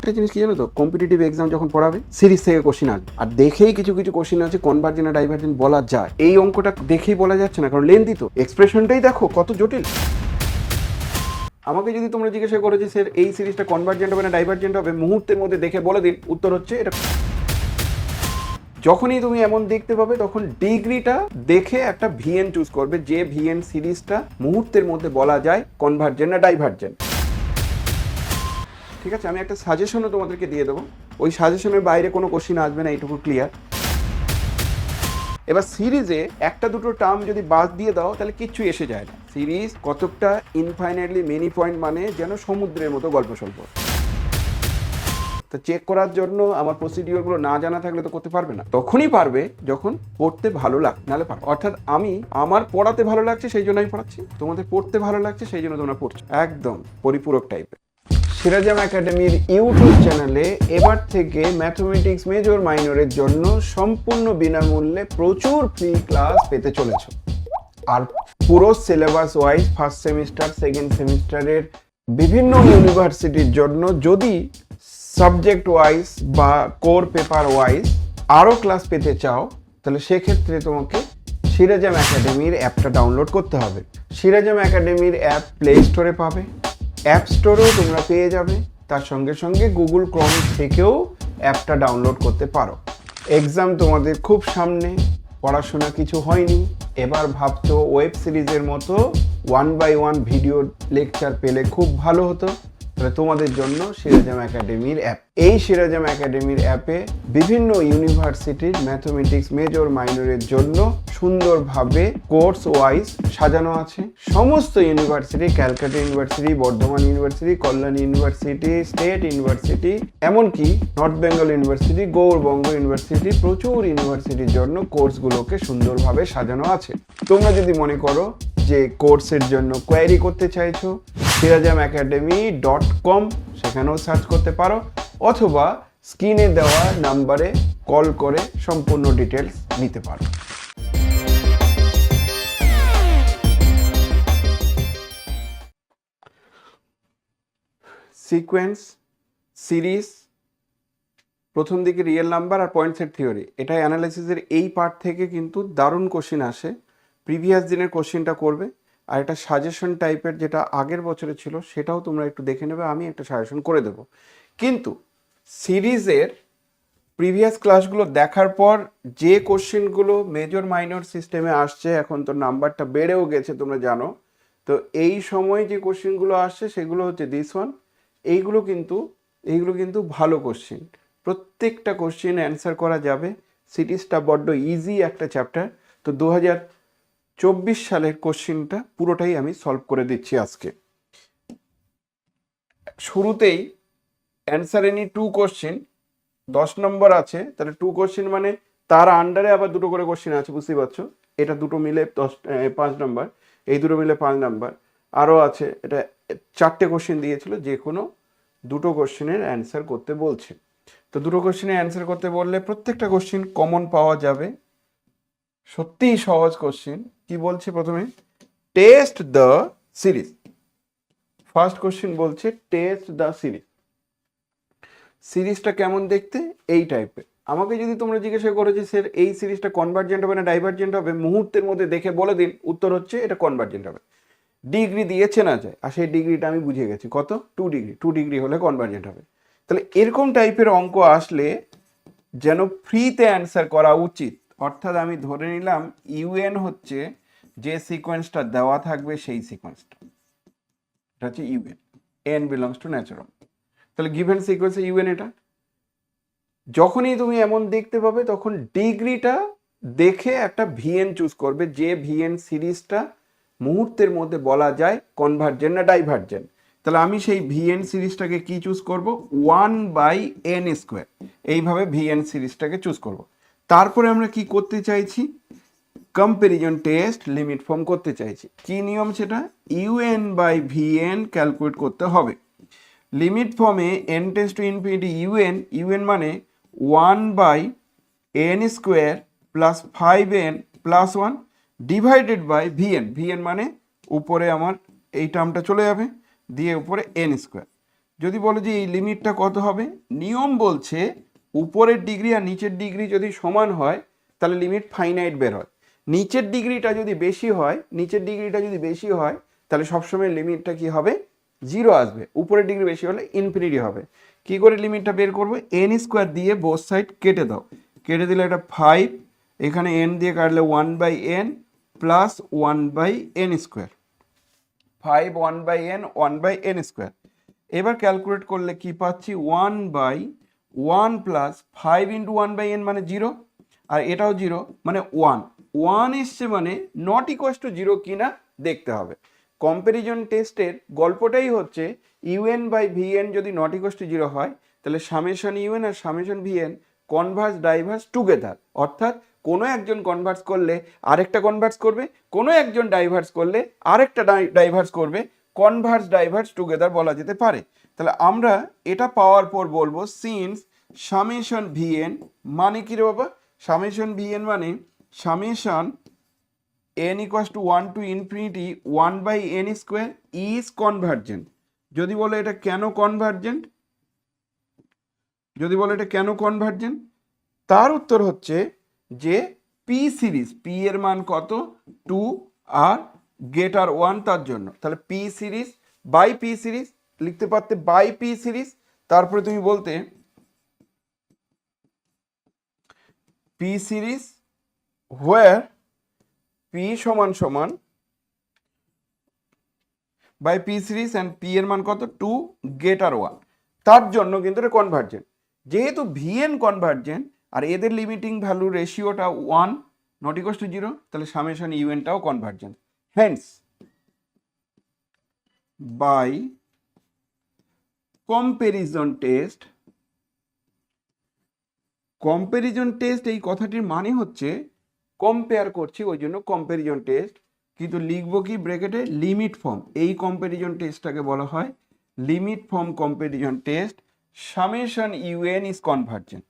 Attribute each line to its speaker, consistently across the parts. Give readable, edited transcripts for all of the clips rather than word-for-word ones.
Speaker 1: একটা জিনিস কি জানো তো, কম্পিটিটিভ এক্সাম যখন পড়াবে সিরিজ থেকে কোশ্চিন আসবে, আর দেখেই কিছু কিছু কোশ্চিন আছে কনভার্জেন্ট আর ডাইভার্জেন্ট বলা যায়। এই অঙ্কটা দেখেই বলা যাচ্ছে না, কারণ লেন্থি তো, এক্সপ্রেশনটাই দেখো কত জটিল। আমাকে যদি তোমরা জিজ্ঞাসা করো যে স্যার এই সিরিজটা কনভার্জেন্ট হবে না ডাইভার্জেন্ট হবে, মুহূর্তের মধ্যে দেখে বলে দিন, উত্তর হচ্ছে এটা। যখনই তুমি এমন দেখতে পাবে তখন ডিগ্রিটা দেখে একটা ভিএন চুজ করবে, যে ভিএন সিরিজটা মুহূর্তের মধ্যে বলা যায় কনভার্জেন্ট না ডাইভার্জেন্ট। ঠিক আছে, আমি একটা সাজেশনও তোমাদেরকে দিয়ে দেবো, ওই সাজেশনের বাইরে কোনো কোশ্চিন আসবে না, এইটুকু ক্লিয়ার। এবার সিরিজে একটা দুটো টার্ম যদি বাদ দিয়ে দাও তাহলে কিচ্ছু এসে যায় না। সিরিজ কতকটা ইনফাইনাইটলি মেনি পয়েন্ট, মানে যেন সমুদ্রের মতো গল্প স্বল্প। তো চেক করার জন্য আমার প্রসিডিওরগুলো না জানা থাকলে তো করতে পারবে না। তখনই পারবে যখন পড়তে ভালো লাগে, নাহলে পারবে। অর্থাৎ আমি আমার পড়াতে ভালো লাগছে সেই জন্য আমি পড়াচ্ছি, তোমাদের পড়তে ভালো লাগছে সেই জন্য তোমরা পড়ছো, একদম পরিপূরক টাইপের। সিরাজাম একাডেমির ইউটিউব চ্যানেলে এবার থেকে ম্যাথমেটিক্স মেজর মাইনরের জন্য সম্পূর্ণ বিনামূল্যে প্রচুর ফ্রি ক্লাস পেতে চলেছ। আর পুরো syllabus wise first semester second সেমিস্টারের বিভিন্ন ইউনিভার্সিটির জন্য যদি সাবজেক্ট ওয়াইজ বা কোর পেপার ওয়াইজ আরও ক্লাস পেতে চাও, তাহলে সেক্ষেত্রে তোমাকে সিরাজাম একাডেমির অ্যাপটা ডাউনলোড করতে হবে। সিরাজাম একাডেমির অ্যাপ প্লে স্টোরে পাবে, অ্যাপ স্টোরেও তোমরা পেয়ে যাবে, তার সঙ্গে সঙ্গে গুগল ক্রোম থেকেও অ্যাপটা ডাউনলোড করতে পারো। এক্সাম তোমাদের খুব সামনে, পড়াশোনা কিছু হয়নি, এবার ভাবছো ওয়েব সিরিজের মতো 1 by 1 ভিডিও লেকচার পেলে খুব ভালো হতো, তাহলে তোমাদের জন্য সিরাজাম একাডেমির অ্যাপ। এই সিরাজাম একাডেমির অ্যাপে বিভিন্ন ইউনিভার্সিটির ম্যাথমেটিক্স মেজর মাইনরের জন্য সুন্দরভাবে কোর্স ওয়াইজ সাজানো আছে। সমস্ত university, Calcutta university, Bardhaman university, Kalyani university, state university, এমনকি north Bengal university, Gourbanga university, প্রচুর ইউনিভার্সিটির জন্য কোর্সগুলোকে সুন্দরভাবে সাজানো আছে। তোমরা যদি মনে করো যে কোর্সের জন্য কোয়ারি করতে চাইছো, sirazamacademy.com সেখানেও সার্চ করতে পারো, অথবা স্ক্রিনে দেওয়া নাম্বারে কল করে সম্পূর্ণ ডিটেলস নিতে পারো। সিকোয়েন্স, সিরিজ, প্রথম দিকে রিয়েল নাম্বার আর পয়েন্ট সেট থিওরি, এটাই অ্যানালাইসিসের এই পার্ট থেকে কিন্তু দারুণ কোশ্চিন আসে। প্রিভিয়াস দিনের কোশ্চিনটা করবে, আর একটা সাজেশন টাইপের যেটা আগের বছরে ছিল সেটাও তোমরা একটু দেখে নেবে, আমি একটা সাজেশন করে দেবো। কিন্তু সিরিজের প্রিভিয়াস ক্লাসগুলো দেখার পর যে কোশ্চেনগুলো মেজর মাইনর সিস্টেমে আসছে, এখন তো নাম্বারটা বেড়েও গেছে তোমরা জানো, তো এই সময় যে কোশ্চেনগুলো আসছে সেগুলো হচ্ছে দিস ওয়ান। এইগুলো কিন্তু ভালো কোশ্চেন, প্রত্যেকটা কোশ্চেন অ্যান্সার করা যাবে। সিরিজটা বড্ড ইজি একটা চ্যাপ্টার, তো 2024 সালের কোশ্চেনটা পুরোটাই আমি সলভ করে দিচ্ছি আজকে। শুরুতেই অ্যান্সার এনি 2 কোশ্চেন, 10 নম্বর আছে, তাহলে 2 কোশ্চেন মানে তার আন্ডারে আবার দুটো করে কোশ্চেন আছে, বুঝতেই পারছো। এটা দুটো মিলে 5 নম্বর, এই দুটো মিলে 5 নম্বর, আরও আছে। এটা 4টে কোশ্চেন দিয়েছিল, যে কোনো দুটো কোশ্চেনের অ্যান্সার করতে বলছে। তো দুটো কোশ্চেনের অ্যান্সার করতে বললে প্রত্যেকটা কোশ্চেন কমন পাওয়া যাবে, সত্যিই সহজ কোশ্চেন। কি বলছে প্রথমে, test the series. First question বলছে টেস্ট দ্য সিরিজ। সিরিজটা কেমন দেখতে, এই টাইপের। আমাকে যদি তোমরা জিজ্ঞাসা করো যে স্যার এই সিরিজটা কনভার্জেন্ট হবে না ডাইভার্জেন্ট হবে, মুহূর্তের মধ্যে দেখে বলে দিন, উত্তর হচ্ছে এটা কনভার্জেন্ট হবে। ডিগ্রি দিয়েছে না যায়, আর সেই ডিগ্রিটা আমি বুঝে গেছি কত, 2 ডিগ্রি। 2 ডিগ্রি হলে কনভার্জেন্ট হবে। তাহলে এরকম টাইপের অঙ্ক আসলে যেন ফ্রিতে অ্যান্সার করা উচিত। অর্থাৎ আমি ধরে নিলাম ইউএন হচ্ছে যে সিকোয়েন্সটা দেওয়া থাকবে সেই সিকোয়েন্সটা, এটা হচ্ছে UN, N belongs to natural. তাহলে গিভেন সিকোয়েন্সে ইউএন এটা। যখনই তুমি এমন দেখতে পাবে তখন ডিগ্রিটা দেখে একটা ভিএন চুজ করবে, যে ভিএন সিরিজটা মুহূর্তের মধ্যে বলা যায় কনভার্জেন্ট না ডাইভার্জেন্ট। তাহলে আমি সেই ভিএন সিরিজটাকে কি চুজ করব, 1/n², এইভাবে ভিএন সিরিজটাকে চুজ করব। তারপরে আমরা কি করতে চাইছি, কম্প্যারিজন টেস্ট লিমিট ফর্ম করতে চাইছি। কি নিয়ম সেটা, un/vn ক্যালকুলেট করতে হবে। লিমিট ফর্মে n tends to infinity un মানে 1/n² plus 5n plus 1 divided by vn মানে উপরে আমার এই টার্মটা চলে যাবে, দিয়ে উপরে n²। যদি বলো যে এই লিমিটটা কত হবে, নিয়ম বলছে উপরের ডিগ্রি আর নিচের ডিগ্রি যদি সমান হয় তাহলে লিমিট ফাইনাইট বের হয়। নিচের ডিগ্রিটা যদি বেশি হয়, তাহলে সবসময় লিমিটটা কি হবে, জিরো আসবে। উপরের ডিগ্রি বেশি হলে ইনফিনিটি হবে। কি করে লিমিটটা বের করবো, এন স্কোয়ার দিয়ে বোথ সাইড কেটে দাও, কেটে দিলে এটা 5, এখানে এন দিয়ে কাটলে 1/n plus 1/n square, 5 1/n 1/n square. এবার ক্যালকুলেট করলে কি পাচ্ছি, 1/1 প্লাস 5 ইন্টু 1/n মানে 0, আর এটাও 0 মানে 1 এসছে, মানে নট ইকুয়ালস টু 0 কিনা দেখতে হবে। কম্প্যারিজন টেস্টের গল্পটাই হচ্ছে ইউএন বাই ভিএন যদি নট ইকুয়ালস টু 0 হয় তাহলে সামেশন ইউএন আর summation VN converge diverge together, অর্থাৎ কোনো একজন কনভার্স করলে আরেকটা কনভার্স করবে, কোনো একজন ডাইভার্স করলে আরেকটা ডাইভার্স করবে, কনভার্স ডাইভার্স টুগেদার বলা যেতে পারে। তাহলে আমরা এটা পাওয়ার পর বলবো সিন্স সামেশন ভিএন মানে কি রে বাবা, সামেশন ভিএন মানে summation n equals to 1 to infinity 1/n square is convergent। যদি বলো এটা কেন কনভার্জেন্ট, তার উত্তর হচ্ছে যে পি সিরিজ, পি এর মান কত 2 আর গ্রেটার 1 তার জন্য। তাহলে P series by P series লিখতে পারতে, বাই পি সিরিজ, তারপরে তুমি বলতে পি সিরিজ হোয়ার পি সমান সমান by P series and P এর মান কত 2 গ্রেটার 1, তার জন্য কিন্তু এটা কনভার্জেন্ট। যেহেতু ভিএন কনভার্জেন্ট আর এদের লিমিটিং ভ্যালু রেশিওটা 1 নট ইকুয়ালস টু 0, তাহলে সামেশন ইউএনটাও convergent. Hence by comparison test, এই কথাটির মানে হচ্ছে কম্পেয়ার করছি, ওই জন্য কম্প্যারিজন টেস্ট, কিন্তু লিখবো কি ব্র্যাকেটে লিমিট ফর্ম। এই কম্প্যারিজন টেস্টটাকে বলা হয় limit form comparison test. Summation UN is convergent,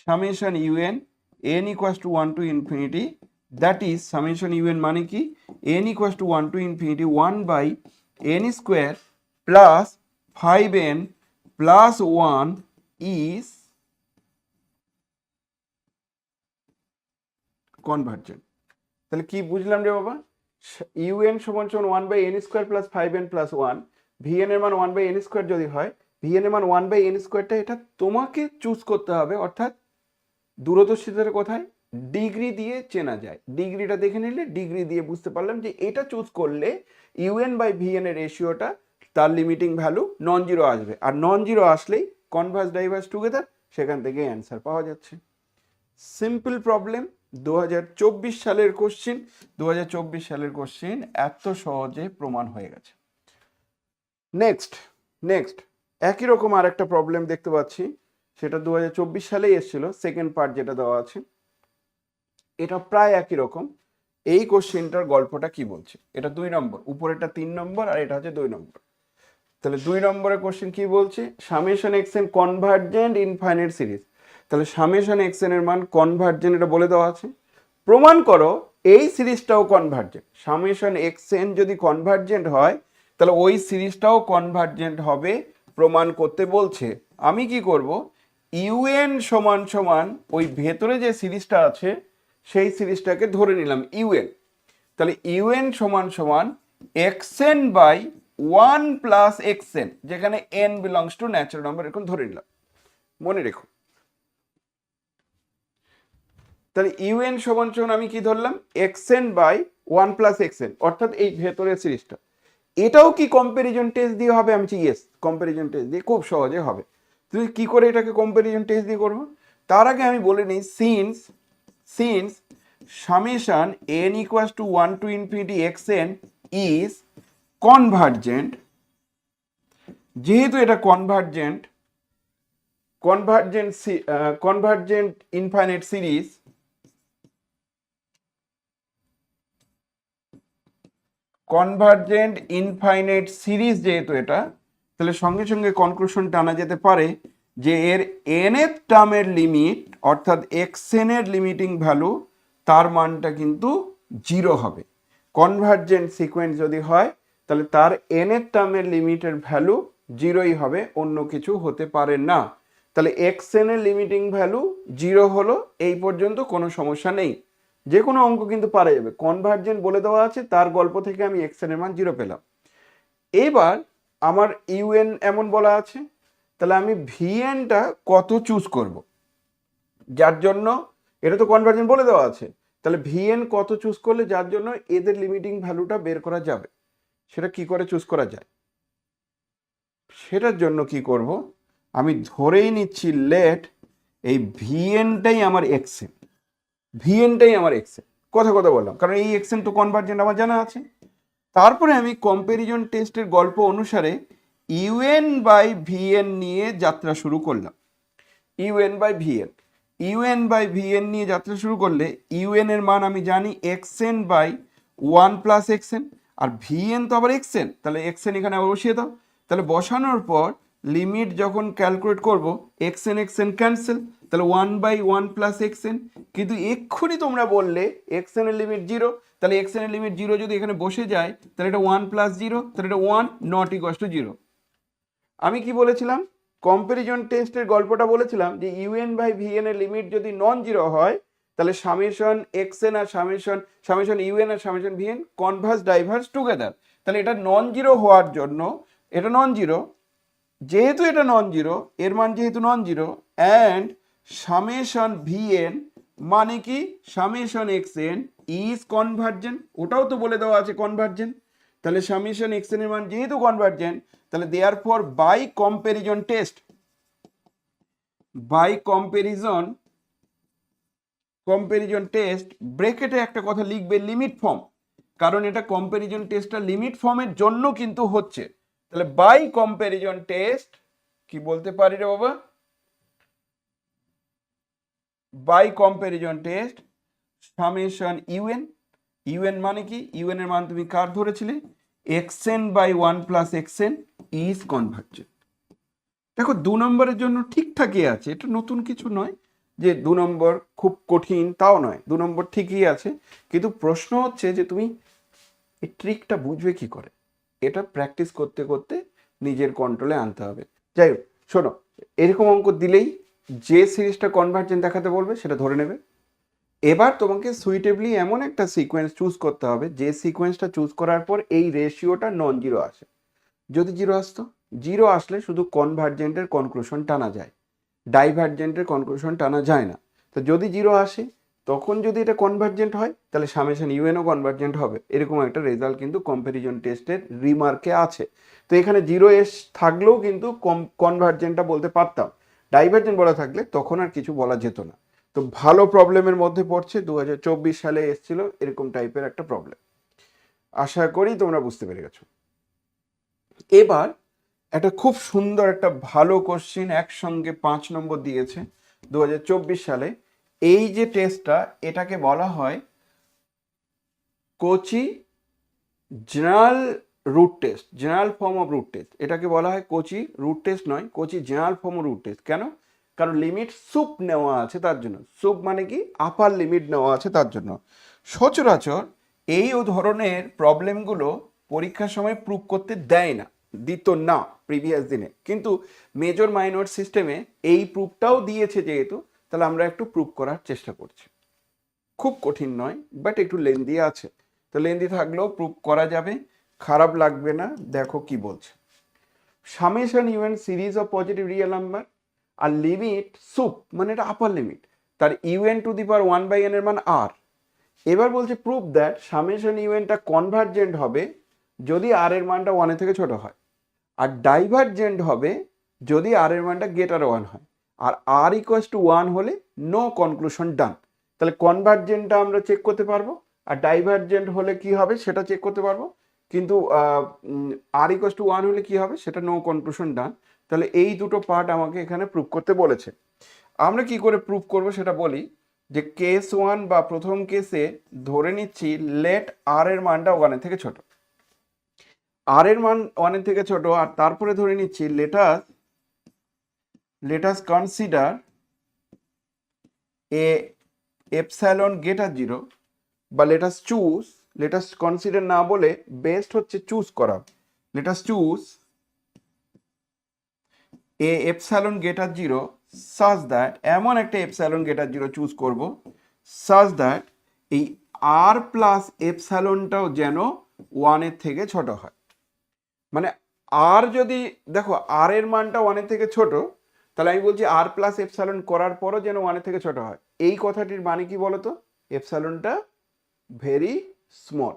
Speaker 1: summation UN n equals to 1 to infinity, that is summation un মানে কি n equals to 1 to infinity 1/n square plus 5n plus 1 is convergent। তাহলে কি বুঝলাম রে বাবা, un সমান সমান 1/n square plus 5n plus 1, vn এর মান 1/n square যদি হয়, vn এর মান 1/n স্কোয়ারটা এটা তোমাকে চুজ করতে হবে, অর্থাৎ দূরদর্শিতার কোথায় ডিগ্রি দিয়ে চেনা যায়, ডিগ্রিটা দেখে নিলে ডিগ্রি দিয়ে বুঝতে পারলাম যে এটা চুজ করলে ইউএন বাই ভিএন এর রেশিওটা তার লিমিটিং ভ্যালু নন জিরো আসবে, আর নন জিরো আসলেই কনভার্স ডাইভার্স টুগেদার, সেখান থেকে অ্যান্সার পাওয়া যাচ্ছে। সিম্পল প্রবলেম, 2024 সালের কোশ্চেন, 2024 সালের কোশ্চেন এত সহজে প্রমাণ হয়ে গেছে। নেক্সট একই রকম আর একটা প্রবলেম দেখতে পাচ্ছি, সেটা 2024 সালেই এসেছিল, সেকেন্ড পার্ট যেটা দেওয়া আছে, এটা প্রায় একই রকম। এই কোশ্চেনটার গল্পটা কি বলছে, এটা 2 নম্বর, উপরেটা 3 নম্বর আর এটা হচ্ছে 2 নম্বর। তাহলে 2 নম্বরের কোশ্চেন কি বলছে, summation XN convergent infinite series. তাহলে সামেশন এক্সএন এর মান কনভার্জেন্ট, এটা বলে দেওয়া আছে, প্রমাণ করো এই সিরিজটাও কনভার্জেন্ট। সামেশন এক্সএন যদি কনভার্জেন্ট হয় তাহলে ওই সিরিজটাও কনভার্জেন্ট হবে, প্রমাণ করতে বলছে। আমি কি করব, ইউএন সমান সমান ওই ভেতরে যে সিরিজটা আছে সেই সিরিজটাকে ধরে নিলাম ইউএন। তাহলে ইউএন সমান সমান এক্সএন বাই 1 প্লাস এক্সএন, যেখানে N belongs to natural number, এরকম ধরে নিলাম, মনে রেখো। তাহলে ইউএন সমান সমান আমি কি ধরলাম, এক্সএন বাই 1 প্লাস এক্সএন, অর্থাৎ এই ভেতরের সিরিজটা। এটাও কি কম্প্যারিজন টেস্ট দিয়ে হবে, আমি ইয়েস কম্প্যারিজন টেস্ট দিয়ে খুব সহজে হবে। তুমি কি করে এটাকে কম্প্যারিজন টেস্ট দিয়ে করবো, তার আগে আমি বলে নিই since summation n equals to 1 to infinity xn is convergent, যেহেতু এটা কনভার্জেন্ট ইনফাইনাইট সিরিজ, যেহেতু এটা, তাহলে সঙ্গে সঙ্গে কনক্লুশন টানা যেতে পারে যে এর nth টার্মের লিমিট অর্থাৎ xn এর লিমিটিং ভ্যালু তার মানটা কিন্তু 0 হবে। কনভার্জেন্ট সিকোয়েন্স যদি হয় তাহলে তার nth টার্মের লিমিটের ভ্যালু জিরোই হবে, অন্য কিছু হতে পারে না। তাহলে xn এর লিমিটিং ভ্যালু 0 হলো, এই পর্যন্ত কোনো সমস্যা নেই, যে কোনো অঙ্ক কিন্তু পারা যাবে। কনভার্জেন্ট বলে দেওয়া আছে, তার গল্প থেকে আমি xn এর মান 0 পেলাম। এবার আমার ইউএন এমন বলা আছে, তাহলে আমি ভিএনটা কত চুজ করব, যার জন্য এটা তো কনভার্জেন্ট বলে দেওয়া আছে, তাহলে ভিএন কত চুজ করলে যার জন্য এদের লিমিটিং ভ্যালুটা বের করা যাবে, সেটা কি করে চুজ করা যায়? সেটার জন্য কি করব, আমি ধরেই নিচ্ছি লেট এই ভিএনটাই আমার এক্সএন, ভিএনটাই আমার এক্সএন। কথা কথা বললাম, কারণ এই এক্সএন তো কনভার্জেন্ট আমার জানা আছে। তারপরে আমি কম্প্যারিজন টেস্টের গল্প অনুসারে ইউএন বাই ভিএন নিয়ে যাত্রা শুরু করলাম। U N by V N, U N by V N নিয়ে যাত্রা শুরু করলে ইউএন এর মান আমি জানি এক্সএন বাই 1 প্লাস এক্সএন, আর ভিএন তো আবার এক্সএন, তাহলে এক্সএন এখানে আবার বসিয়ে দাও। তাহলে বসানোর পর লিমিট যখন ক্যালকুলেট করব, এক্সএন এক্সএন ক্যান্সেল, তাহলে 1 বাই 1 প্লাস এক্সএন। কিন্তু এক্ষুনি তোমরা বললে এক্সএন এর লিমিট 0, তাহলে এক্সএন এর লিমিট 0 যদি এখানে বসে যায়, তাহলে এটা 1 প্লাস 0, তাহলে এটা 1 নট ইকুয়ালস টু 0। আমি কি বলেছিলাম, কম্প্যারিজন টেস্টের গল্পটা বলেছিলাম যে ইউএন বাই ভিএন এর লিমিট যদি নন জিরো হয়, তাহলে সামেশন এক্সএন আর সামেশন ইউএন আর summation VN converge diverge together. তাহলে এটা নন জিরো হওয়ার জন্য, এটা নন জিরো, যেহেতু এটা নন জিরো, এর মান যেহেতু non zero, and summation VN মানে কি সামেশন এক্সএন ইজ কনভার্জেন্ট, ওটাও তো বলে দেওয়া আছে কনভার্জেন্ট। তাহলে সামেশন এক্সএন এর মান যেহেতু কনভার্জেন্ট, তাহলে therefore by comparison test, by comparison test ব্র্যাকেটে একটা কথা লিখবে লিমিট ফর্ম, কারণ এটা কম্প্যারিজন টেস্টটা লিমিট ফর্মের জন্য কিন্তু হচ্ছে। তাহলে বাই কম্প্যারিজন টেস্ট কি বলতে পারি রে বাবা, by comparison test summation UN, UN মানে কি, ইউএন এর মান তুমি কার ধরেছিলে, XN by 1 plus XN is convergent. দেখো 2 নম্বরের জন্য ঠিকঠাকই আছে, এটা নতুন কিছু নয় যে 2 নম্বর খুব কঠিন, তাও নয়, 2 নম্বর ঠিকই আছে। কিন্তু প্রশ্ন হচ্ছে যে তুমি এই ট্রিকটা বুঝবে কি করে, এটা প্র্যাকটিস করতে করতে নিজের কন্ট্রোলে আনতে হবে। যাই হোক, শোনো, এরকম অঙ্ক দিলেই যে সিরিজটা কনভার্জেন্ট দেখাতে বলবে সেটা ধরে নেবে। এবার তোমাকে সুইটেবলি এমন একটা সিকোয়েন্স চুজ করতে হবে, যে সিকোয়েন্সটা চুজ করার পর এই রেশিওটা নন জিরো আসে। যদি জিরো আসতো, জিরো আসলে শুধু কনভার্জেন্টের কনক্লুশন টানা যায়, ডাইভার্জেন্টের কনক্লুশন টানা যায় না। তো যদি জিরো আসে, তখন যদি এটা কনভার্জেন্ট হয়, তাহলে সামেশন ইউএনও কনভার্জেন্ট হবে, এরকম একটা রেজাল্ট কিন্তু কম্প্যারিজন টেস্টের রিমার্কে আছে। তো এখানে জিরো এস থাকলেও কিন্তু কনভার্জেন্টটা বলতে পারতাম, ডাইভার্জেন্ট বলা থাকলে তখন আর কিছু বলা যেত না। তো ভালো প্রবলেমের মধ্যে পড়ছে, 2024 সালে এসেছিল এরকম টাইপের একটা প্রবলেম। আশা করি তোমরা বুঝতে পেরে গেছো। এবার একটা খুব সুন্দর একটা ভালো কোশ্চিন একসঙ্গে 5 নম্বর দিয়েছে 2024 সালে। এই যে টেস্টটা, এটাকে বলা হয় Cauchy general root test, general form of root test. এটাকে বলা হয় কোচি রুট টেস্ট নয়, Cauchy general form of root test. কেন? কারণ লিমিট সুপ নেওয়া আছে তার জন্য, সুপ মানে কি আপার লিমিট নেওয়া আছে তার জন্য। সচরাচর এই ধরনের প্রবলেমগুলো পরীক্ষার সময় প্রুভ করতে দেয় না, দিত না প্রিভিয়াস দিনে, কিন্তু মেজর মাইনর সিস্টেমে এই প্রুফটাও দিয়েছে যেহেতু, তাহলে আমরা একটু প্রুভ করার চেষ্টা করছি। খুব কঠিন নয়, বাট একটু লেন্দি আছে, তো লেন্দি থাকলেও প্রুভ করা যাবে, খারাপ লাগবে না। দেখো কি বলছে, summation U N series of positive real number আর লিমিট সুপ মানে এটা আপার লিমিট, তার U N to the power 1 by N এর মান আর। এবার বলছে প্রুভ দ্যাট সামেশন ইউএনটা কনভার্জেন্ট হবে যদি আর এর মানটা 1 এর থেকে ছোট হয়, আর ডাইভার্জেন্ট হবে যদি আর এর মানটা গ্রেটার 1 হয়, আর আর ইকুয়ালস টু 1 হলে নো কনক্লুশন ডান। তাহলে কনভার্জেন্টটা আমরা চেক করতে পারবো, আর ডাইভার্জেন্ট হলে কি হবে সেটা চেক করতে পারবো, কিন্তু আর ইকুয়ালস টু 1 হলে কি হবে সেটা নো কনক্লুশন ডান। তাহলে এই দুটো পার্ট আমাকে এখানে প্রুভ করতে বলেছে। আমরা কি করে প্রুভ করব সেটা বলি, যে কেস 1 বা প্রথম কেসে ধরে নিচ্ছি লেট আর এর মানটা 1 এর থেকে ছোট, আর এর মান 1 এর থেকে ছোট, আর তারপরে ধরে নিচ্ছি let's consider a epsilon greater 0, বা লেটাস কনসিডার না বলে বেস্ট হচ্ছে চুজ করা, let's choose a epsilon greater zero such that, এমন একটা এপসাইলন গ্রেটার জিরো চুজ করব সাজ দ্যাট এই আর প্লাস এপসাইলনটাও যেন ওয়ানের থেকে ছোট হয়। মানে আর যদি দেখো আর এর মানটা ওয়ানের থেকে ছোট, তাহলে আমি বলছি আর প্লাস এপসাইলন করার পরও যেন ওয়ানের থেকে ছোট হয়। এই কথাটির মানে কি বলতো? এপসাইলনটা ভেরি স্মল,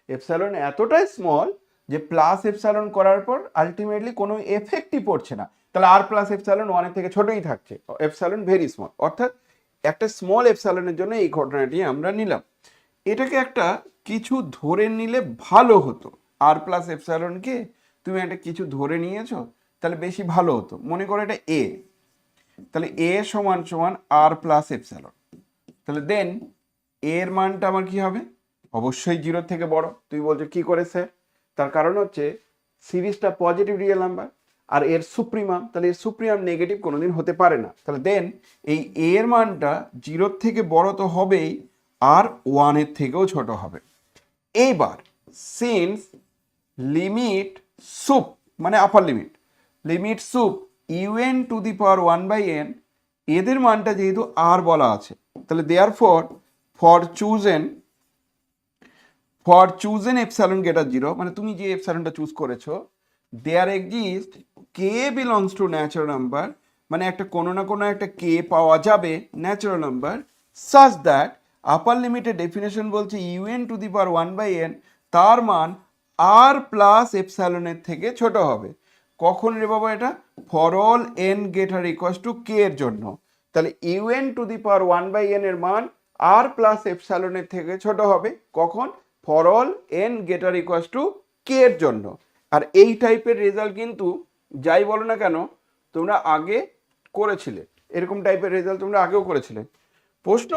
Speaker 1: এপসাইলন এতটাই স্মল যে প্লাস এপসাইলন করার পর আলটিমেটলি কোনো এফেক্টই পড়ছে না, তাহলে আর প্লাস এপসাইলন ওয়ানের থেকে ছোটই থাকছে, এপসাইলন ভেরি স্মল। অর্থাৎ একটা স্মল এপসাইলনের জন্য এই ঘটনাটি আমরা নিলাম। এটাকে একটা কিছু ধরে নিলে ভালো হতো, আর প্লাস এপসাইলনকে তুমি একটা কিছু ধরে নিয়েছো তাহলে বেশি ভালো হতো। মনে করো এটা এ, তাহলে এ সমান সমান আর প্লাস এপসাইলন, তাহলে দেন এর মানটা আমার কি হবে? অবশ্যই জিরোর থেকে বড়। তুই বলছো কি করেছে? তার কারণ হচ্ছে সিরিজটা পজিটিভ রিয়েল নাম্বার আর এর সুপ্রিমাম, তাহলে এর সুপ্রিমাম নেগেটিভ কোনোদিন হতে পারে না। তাহলে দেন এই এর মানটা জিরোর থেকে বড় তো হবেই, আর ওয়ানের থেকেও ছোট হবে। এইবার সিন্স লিমিট সুপ মানে upper limit, limit sup UN to the power 1/n, এদের মানটা যেহেতু আর বলা আছে, তাহলে therefore chosen epsilon greater zero, মানে তুমি যে এপসাইলনটা চুজ করেছো, there exist K belongs to natural number, মানে একটা কোনো না কোনো একটা কে পাওয়া যাবে natural number, such that upper লিমিটের ডেফিনেশন বলছে UN to the power 1/n, তার মান আর প্লাস এপসাইলনের থেকে ছোট হবে। কখন রে বাবা? এটা for all N greater equals to K এর জন্য। তাহলে UN to the power 1/n এর মান আর প্লাস এপসাইলনের থেকে ছোট হবে কখন? For all N greater equals to K এর জন্য। আর এই টাইপের রেজাল্ট কিন্তু যাই বলো না কেন তোমরা আগে করেছিলে, এরকম টাইপের রেজাল্ট তোমরা আগেও করেছিলে। প্রশ্ন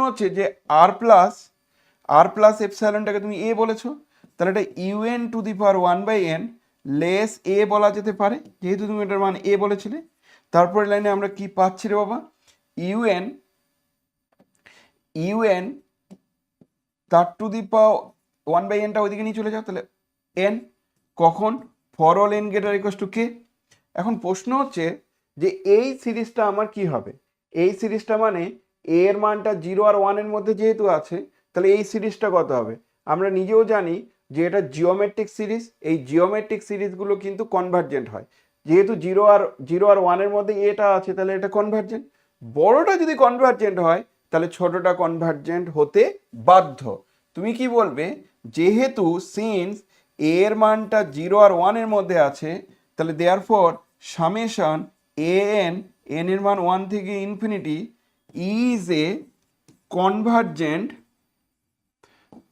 Speaker 1: হচ্ছে যে আর প্লাস এপসাইলনটাকে তুমি এ বলেছো, তাহলে এটা UN to the power 1/n less এ বলা যেতে পারে, যেহেতু তুমি এটার মান এ বলেছিলে। তারপরে লাইনে আমরা কি পাচ্ছি রে বাবা? ইউএন তার টু দি পাওয়ার 1/nটা ওইদিকে নিয়ে চলে যাও, তাহলে এন কখন? For all N greater equals to K. এখন প্রশ্ন হচ্ছে যে এই সিরিজটা আমার কি হবে? এই সিরিজটা মানে এর মানটা 0 আর 1 এর মধ্যে যেহেতু আছে, তাহলে এই সিরিজটা কত হবে? আমরা নিজেও জানি যে এটা জিওমেট্রিক সিরিজ, এই জিওমেট্রিক সিরিজগুলো কিন্তু কনভার্জেন্ট হয়। যেহেতু 0 আর 1 এর মধ্যে এটা আছে, তাহলে এটা কনভার্জেন্ট। বড়টা যদি কনভার্জেন্ট হয় তাহলে ছোটটা কনভার্জেন্ট হতে বাধ্য। তুমি কি বলবে? যেহেতু সিন্স এর মানটা 0 আর 1 এর মধ্যে আছে, তাহলে therefore summation N, N এর মান 1 থেকে infinity, is a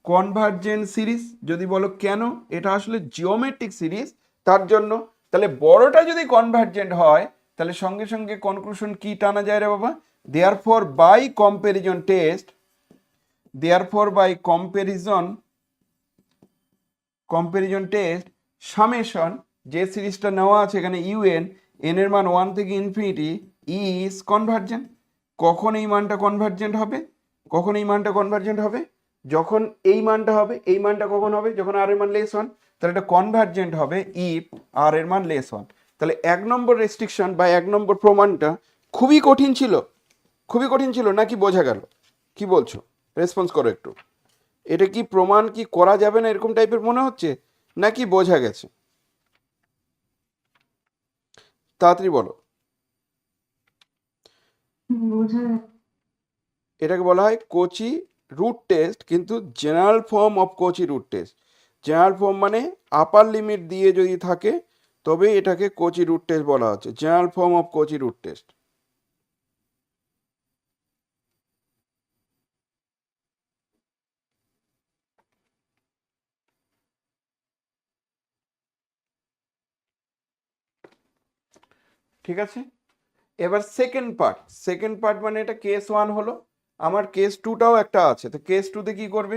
Speaker 1: convergent series. যদি বলো কেন? এটা আসলে জিওমেট্রিক সিরিজ, তার জন্য। তাহলে বড়টা যদি কনভার্জেন্ট হয় তাহলে সঙ্গে সঙ্গে কনক্লুশন কি টানা যায় রে বাবা? Therefore by comparison test summation, যে সিরিজটা নেওয়া আছে এখানে ইউএন, এন এর মান 1 থেকে ইনফিনিটি, ইজ কনভার্জেন্ট। কখন এই মানটা কনভার্জেন্ট হবে? যখন এই মানটা হবে। এই মানটা কখন হবে? যখন আর এর মান লেস 1। তাহলে এটা কনভার্জেন্ট হবে ইফ আর এর মান লেস 1। তাহলে 1 নম্বর রেস্ট্রিকশন বা 1 নম্বর প্রমাণটা খুবই কঠিন ছিল নাকি বোঝা গেল? কি বলছো? রেসপন্স করো একটু। এটা কি প্রমাণ কি করা যাবে না এরকম টাইপের মনে হচ্ছে, নাকি বোঝা গেছে? তাড়াতাড়ি বলো। এটাকে বলা হয় কোচি রুট টেস্ট, কিন্তু general form of Cauchy root test. General form মানে আপার লিমিট দিয়ে যদি থাকে তবে এটাকে কোচি রুট টেস্ট বলা হচ্ছে, general form of Cauchy root test. ঠিক আছে, এবার সেকেন্ড পার্ট মানে এটা কেস 1 হলো, আমার কেস 2টাও একটা আছে। তো কেস 2তে কি করবে?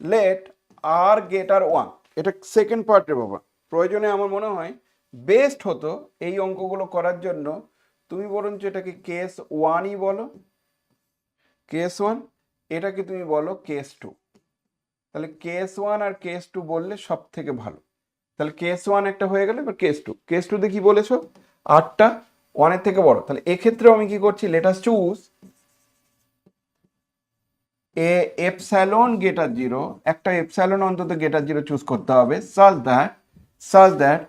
Speaker 1: লেট আর গ্রেটার 1, এটা সেকেন্ড পার্ট রে বাবা। প্রয়োজনে আমার মনে হয় বেস্ট হতো এই অঙ্কগুলো করার জন্য তুমি বরঞ্চ এটাকে কেস 1ই বলো, কেস 1, এটাকে তুমি বলো কেস 2। তাহলে কেস 1 আর কেস 2 বললে সব থেকে ভালো। তাহলে কেস ওয়ান একটা হয়ে গেল। এবার কেস টুতে কি বলেছো, আরটা ওয়ানের থেকে বড়। তাহলে এক্ষেত্রেও আমি কি করছি, let us choose a epsilon greater zero, একটা এপসাইলন অন্তত গ্রেটার জিরো চুজ করতে হবে, সাজ দ্যাট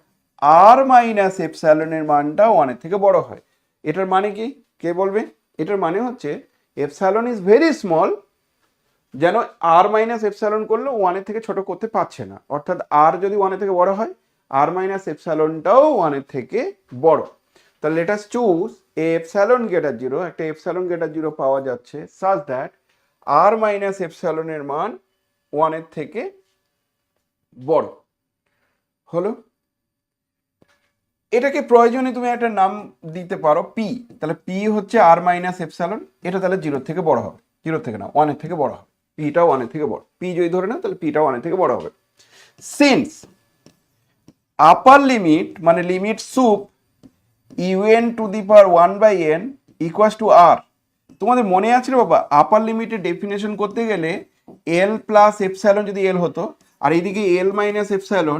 Speaker 1: আর মাইনাস এপসাইলনের মানটা ওয়ানের থেকে বড় হয়। এটার মানে কি, কে বলবে? এটার মানে হচ্ছে এপসাইলন ইজ ভেরি স্মল, যেন আর মাইনাস এপসাইলন করলে ওয়ানের থেকে ছোট করতে পারছে না, অর্থাৎ আর যদি ওয়ানের থেকে বড় হয় আর মাইনাস এপসাইলনটাও ওয়ানের থেকে বড়। তাহলে let us choose a epsilon greater zero, একটা এপসাইলন গ্রেটার জিরো পাওয়া যাচ্ছে সাজ দ্যাট আর মাইনাস এপসাইলনের মান ওয়ানের থেকে বড় হলো। এটাকে প্রয়োজনে তুমি একটা নাম দিতে পারো পি। তাহলে পি হচ্ছে আর মাইনাস এপসাইলন, এটা তাহলে জিরোর থেকে বড় হবে, জিরোর থেকে না ওয়ানের থেকে বড় হবে, পিটা ওয়ানের থেকে বড়। পি যদি ধরে নাও তাহলে পিটা ওয়ানের থেকে বড় হবে। সিন্স আপার লিমিট মানে limit sup UN to the power 1/n equals to R. তোমাদের মনে আছে রে বাবা, আপার লিমিটের ডেফিনেশন করতে গেলে এল প্লাস এপসাইলন যদি এল হতো, আর এইদিকে L minus epsilon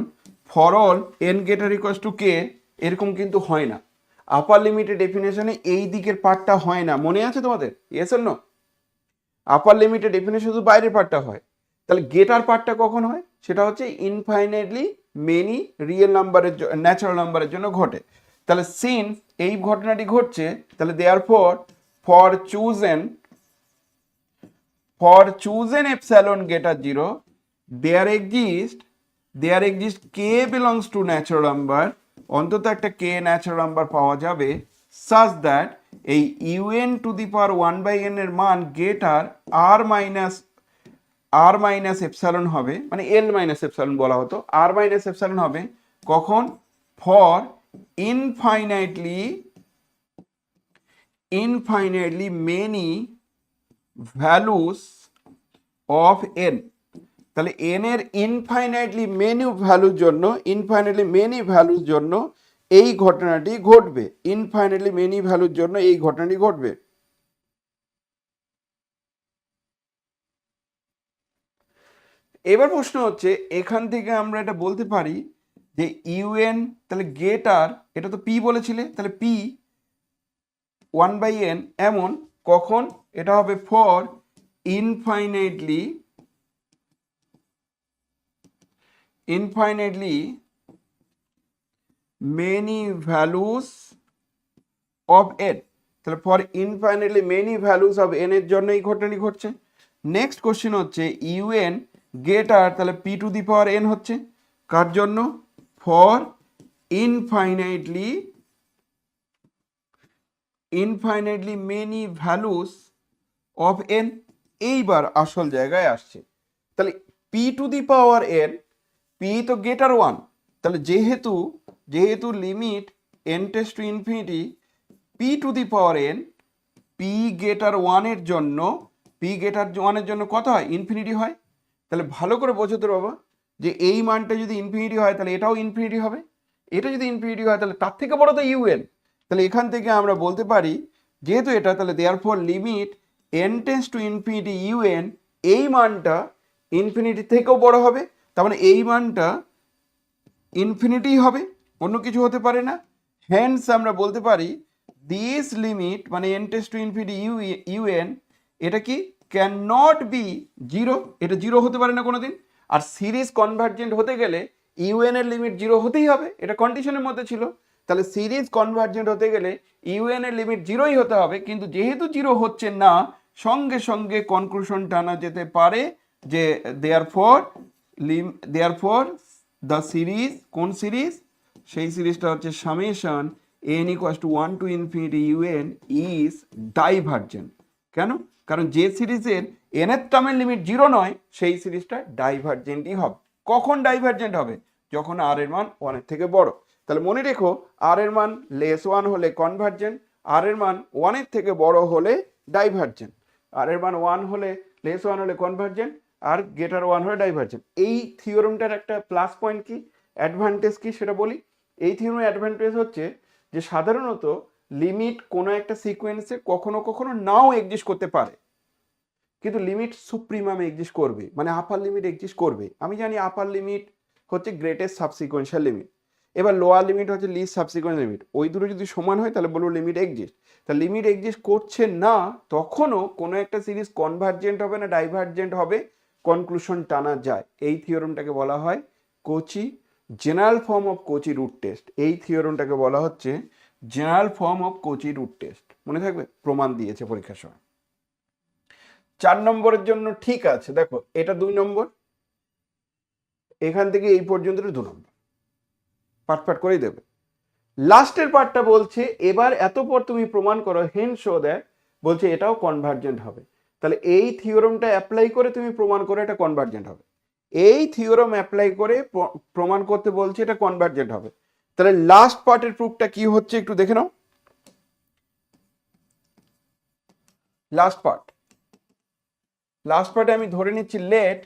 Speaker 1: for all N greater equals to K, এরকম কিন্তু হয় না। আপার লিমিটের ডেফিনেশনে এই দিকের পার্টটা হয় না, মনে আছে তোমাদের? Yes or no? আপার লিমিটের ডেফিনেশন শুধু বাইরের পার্টটা হয়। তাহলে গেটার পার্টটা কখন হয়? সেটা হচ্ছে ইনফাইনাইটলি মেনি রিয়েল নাম্বারের ন্যাচারাল নাম্বারের জন্য ঘটে। তাহলে সিন্স এই ঘটনাটি ঘটছে, তাহলে therefore for chosen epsilon greater zero there exist K belongs to natural number, অন্তত একটা কে ন্যাচারাল নাম্বার পাওয়া যাবে সাজ দ্যাট এই UN to the power 1/n এর মান গ্রেটার আর মাইনাস এপসাইলন হবে, মানে এল মাইনাস এপসাইলন বলা হতো, আর মাইনাস এপসাইলন হবে কখন? For infinitely many values of N. তাহলে এন এর ইনফাইনাইটলি মেনি ভ্যালুর জন্য এই ঘটনাটি ঘটবে, ইনফাইনাইটলি মেনি ভ্যালুর জন্য এই ঘটনাটি ঘটবে। এবার প্রশ্ন হচ্ছে, এখান থেকে আমরা এটা বলতে পারি যে ইউএন তাহলে গেটার, এটা তো পি বলেছিলে, তাহলে পি 1/n এমন কখন? এটা হবে for infinitely many values of N. তাহলে for infinitely many values of N এর জন্য এই ঘটনাটি ঘটছে। নেক্সট কোশ্চেন হচ্ছে ইউএন গ্রেটার, তাহলে P to the power N হচ্ছে কার জন্য? For infinitely many values of N. এইবার আসল জায়গায় আসছে। তাহলে P to the power N, P তো গ্রেটার 1, তাহলে যেহেতু limit N tends to infinity P to the power N, P greater 1-এর জন্য কত হয়? ইনফিনিটি হয়। তাহলে ভালো করে বোঝো তো বাবা, যে এই মানটা যদি ইনফিনিটি হয় তাহলে এটাও ইনফিনিটি হবে, এটা যদি ইনফিনিটি হয় তাহলে তার থেকে বড় তো ইউএন। তাহলে এখান থেকে আমরা বলতে পারি যেহেতু এটা, তাহলে therefore limit N tends to infinity UN, এই মানটা ইনফিনিটি থেকেও বড় হবে, তার মানে এই মানটা ইনফিনিটি হবে, অন্য কিছু হতে পারে না। হ্যান্স আমরা বলতে পারি দিস লিমিট মানে N tends to infinity UN, এটা কি ক্যান নট বি জিরো, এটা জিরো হতে পারে না কোনোদিন। আর সিরিজ কনভার্জেন্ট হতে গেলে ইউএন এর লিমিট জিরো হতেই হবে, এটা কন্ডিশনের মধ্যে ছিল। তাহলে সিরিজ কনভার্জেন্ট হতে গেলে ইউএন এর লিমিট জিরোই হতে হবে, কিন্তু যেহেতু জিরো হচ্ছে না, সঙ্গে সঙ্গে কনক্লুশন টানা যেতে পারে যে দেয়ারফর দ্য সিরিজ, কোন সিরিজ? সেই সিরিজটা হচ্ছে summation N equals to 1 two infinity UN is divergent. কেন? কারণ যে সিরিজের এন এর টার্মের লিমিট জিরো নয়, সেই সিরিজটা ডাইভার্জেন্টই হবে। কখন ডাইভার্জেন্ট হবে? যখন আর এর মান 1-এর থেকে বড়। তাহলে মনে রেখো, আর এর মান লেস 1 হলে কনভার্জেন্ট, আর এর মান 1-এর থেকে বড় হলে ডাইভার্জেন্ট। আর এর মান 1 হলে লেস 1 হলে কনভার্জেন্ট, আর গ্রেটার 1 হলে ডাইভার্জেন্ট। এই থিওরেমটার একটা প্লাস পয়েন্ট কি, অ্যাডভান্টেজ কি সেটা বলি। এই থিওরেমের অ্যাডভান্টেজ হচ্ছে যে সাধারণত লিমিট কোনো একটা সিকোয়েন্সে কখনো কখনো নাও এক্সিস্ট করতে পারে, কিন্তু লিমিট সুপ্রিমামে এক্সিস্ট করবে, মানে আপার লিমিট এক্সিস্ট করবে। আমি জানি আপার লিমিট হচ্ছে গ্রেটেস্ট সাবসিকোয়েন্সিয়াল লিমিট। এবার লোয়ার লিমিট হচ্ছে লিস্ট সাবসিকোয়েন্স লিমিট। ওই দুটো যদি সমান হয় তাহলে বলবো লিমিট এক্সিস্ট। তা লিমিট এক্সিস্ট করছে না, তখনও কোনো একটা সিরিজ কনভার্জেন্ট হবে না ডাইভার্জেন্ট হবে, কনক্লুশন টানা যায়। এই থিওরেমটাকে বলা হয় Cauchy general form of Cauchy root test. এই থিওরেমটাকে বলা হচ্ছে general form of Cauchy root test. মনে থাকবে, প্রমাণ দিয়েছে পরীক্ষার সময়। 4 নম্বরের জন্য ঠিক আছে, দেখো এটা 2 নম্বর, এখান থেকে এই পর্যন্ত 2 নম্বর, পাট করেই দেবে। লাস্টের পার্টটা বলছে এবার এত পর তুমি প্রমাণ করো হেন শো দ্যাট, বলছে এটাও কনভার্জেন্ট হবে। তাহলে এই থিওরেমটা অ্যাপ্লাই করে তুমি প্রমাণ করো এটা কনভার্জেন্ট হবে। এই থিওরেম অ্যাপ্লাই করে প্রমাণ করতে বলছে এটা কনভার্জেন্ট হবে। তাহলে লাস্ট পার্টের প্রুফটা কি হচ্ছে একটু দেখে নাও। লাস্ট পার্টে আমি ধরে নিচ্ছি লেট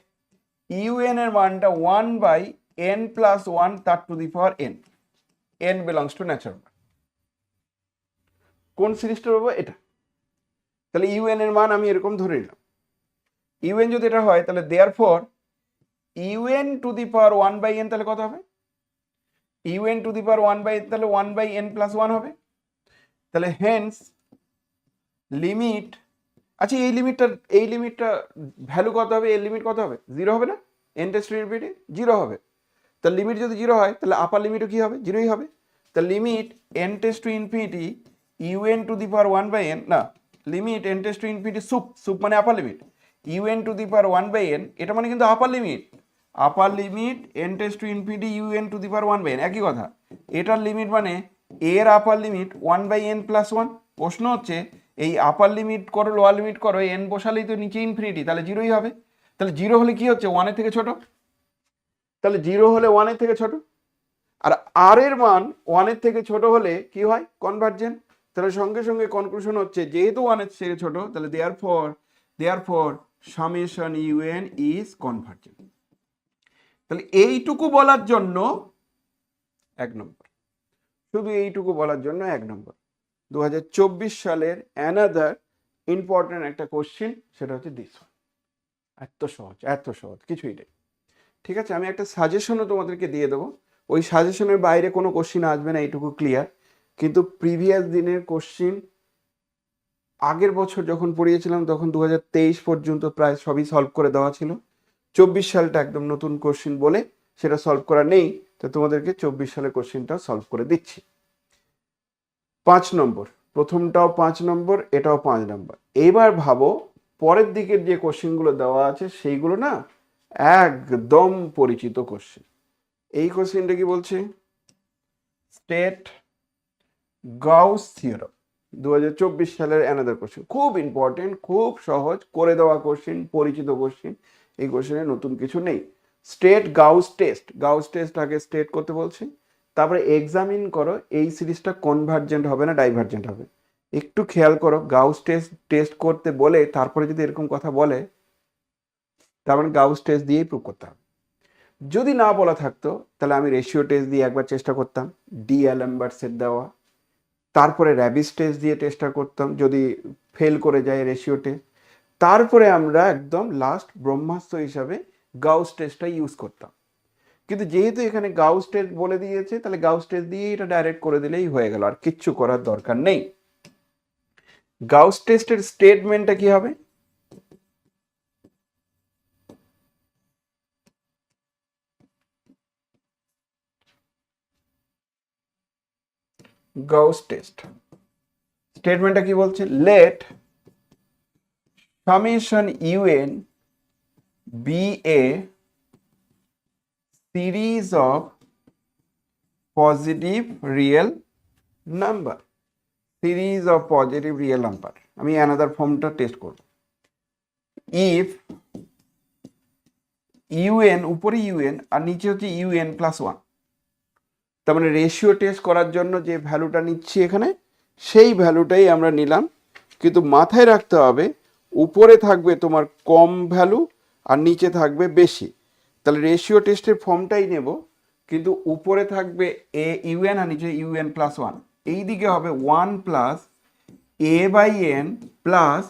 Speaker 1: ইউএন এর মানটা 1/n+1 তার to the power n, n belongs to natural. কোন সিরিজটা পাবো? এটা। তাহলে ইউএন এর মান আমি এরকম ধরে নিলাম। ইউএন যদি এটা হয় তাহলে therefore UN to the power 1/n তাহলে কত হবে? UN to the power 1/n তাহলে 1/n+1 হবে। তাহলে হেন্স লিমিট, আচ্ছা এই লিমিটটা ভ্যালু কত হবে? এর লিমিট কত হবে? 0 হবে না? n টেস্ট টু ইনফিনিটি 0 হবে। তাহলে লিমিট যদি 0 হয় তাহলে আপার লিমিটও কি হবে? 0ই হবে। তাহলে limit n tends to infinity un to the power 1/n, না limit n tends to infinity sup মানে upper limit un to the power 1/n, এটা মানে কিন্তু upper limit n tends to infinity un to the power 1/n, একই কথা। এটার limit মানে এর আপার লিমিট 1/n+1। প্রশ্ন হচ্ছে এই আপার লিমিট করো লোয়ার লিমিট করো, n বসালেই তো নিচে ইনফিনিটি, তাহলে 0ই হবে। তাহলে 0 হলে কি হচ্ছে? 1 এর থেকে ছোট। তাহলে 0 হলে 1 এর থেকে ছোট, আর r এর মান 1 এর থেকে ছোট হলে কি হয়? কনভার্জেন্ট। তাহলে সঙ্গে সঙ্গে কনক্লুশন হচ্ছে যেহেতু 1 এর থেকে ছোট, তাহলে therefore summation un is convergent. তাহলে এইটুকু বলার জন্য 1 নম্বর, শুধু এইটুকু বলার জন্য 1 নম্বর। 2024 সালের অ্যানাদার ইম্পর্টেন্ট একটা কোশ্চেন, সেটা হচ্ছে দিস ওয়ান। এত সহজ কিছুই নেই। ঠিক আছে, আমি একটা সাজেশনও তোমাদেরকে দিয়ে দেবো। ওই সাজেশনের বাইরে কোনো কোশ্চিন আসবে না, এইটুকু ক্লিয়ার। কিন্তু প্রিভিয়াস দিনের কোশ্চিন আগের বছর যখন পড়িয়েছিলাম তখন 2023 পর্যন্ত প্রায় সবই সলভ করে দেওয়া ছিল। 24 সালটা একদম নতুন কোশ্চিন বলে সেটা সলভ করা নেই, তো তোমাদেরকে 24 সালের কোশ্চিনটা সলভ করে দিচ্ছি। 5 নম্বর, প্রথমটাও 5 নম্বর, এটাও 5 নম্বর। এবার ভাবো পরের দিকের যে কোশ্চিনগুলো দেওয়া আছে সেইগুলো না একদম পরিচিত কোশ্চিন। এই কোশ্চিনটা কি বলছে? স্টেট গাউস থিওরেম, 2024 সালের অ্যানাদার কোশ্চিন, খুব ইম্পর্টেন্ট, খুব সহজ করে দেওয়া কোশ্চিন, পরিচিত কোশ্চিন। এই কোশ্চিনে নতুন কিছু নেই। স্টেট গাউস টেস্ট আগে স্টেট করতে বলছে, তারপরে এক্সামিন করো এই সিরিজটা কনভার্জেন্ট হবে না ডাইভার্জেন্ট হবে। একটু খেয়াল করো, গাউস টেস্ট করতে বলে তারপরে যদি এরকম কথা বলে তার মানে গাউস টেস্ট দিয়েই প্রুভ করতে হবে। যদি না বলা থাকতো তাহলে আমি রেশিও টেস্ট দিয়ে একবার চেষ্টা করতাম, ডি অ্যালবার্টসের দেওয়া, তারপরে র্যাবিস টেস্ট দিয়ে চেষ্টা করতাম, যদি ফেল করে যায় রেশিও টেস্ট, তারপরে আমরা একদম লাস্ট ব্রহ্মাস্ত্র হিসাবে গাউস টেস্টটা ইউজ করতাম। কিন্তু যেহেতু এখানে গাউস টেস্ট বলে দিয়েছে, তাহলে গাউস টেস্ট দিয়ে এটা ডাইরেক্ট করে দিলেই হয়ে গেল, আর কিচ্ছু করার দরকার নেই। গাউস টেস্টের স্টেটমেন্টটা কি হবে? গাউস টেস্ট স্টেটমেন্টটা কি বলছে? Let summation un be a series of positive real number, আমি অ্যানাদার ফর্মটা টেস্ট করব। ইফ un, উপরে un আর নিচে হচ্ছে un+1, তার মানে রেশিও টেস্ট করার জন্য যে ভ্যালুটা নিচ্ছি এখানে সেই ভ্যালুটাই আমরা নিলাম। কিন্তু মাথায় রাখতে হবে উপরে থাকবে তোমার কম ভ্যালু আর নিচে থাকবে বেশি। তাহলে রেশিও টেস্টের ফর্মটাই নেব, কিন্তু উপরে থাকবে un আর নিচে un+1। এই দিকে হবে 1 + a/n প্লাস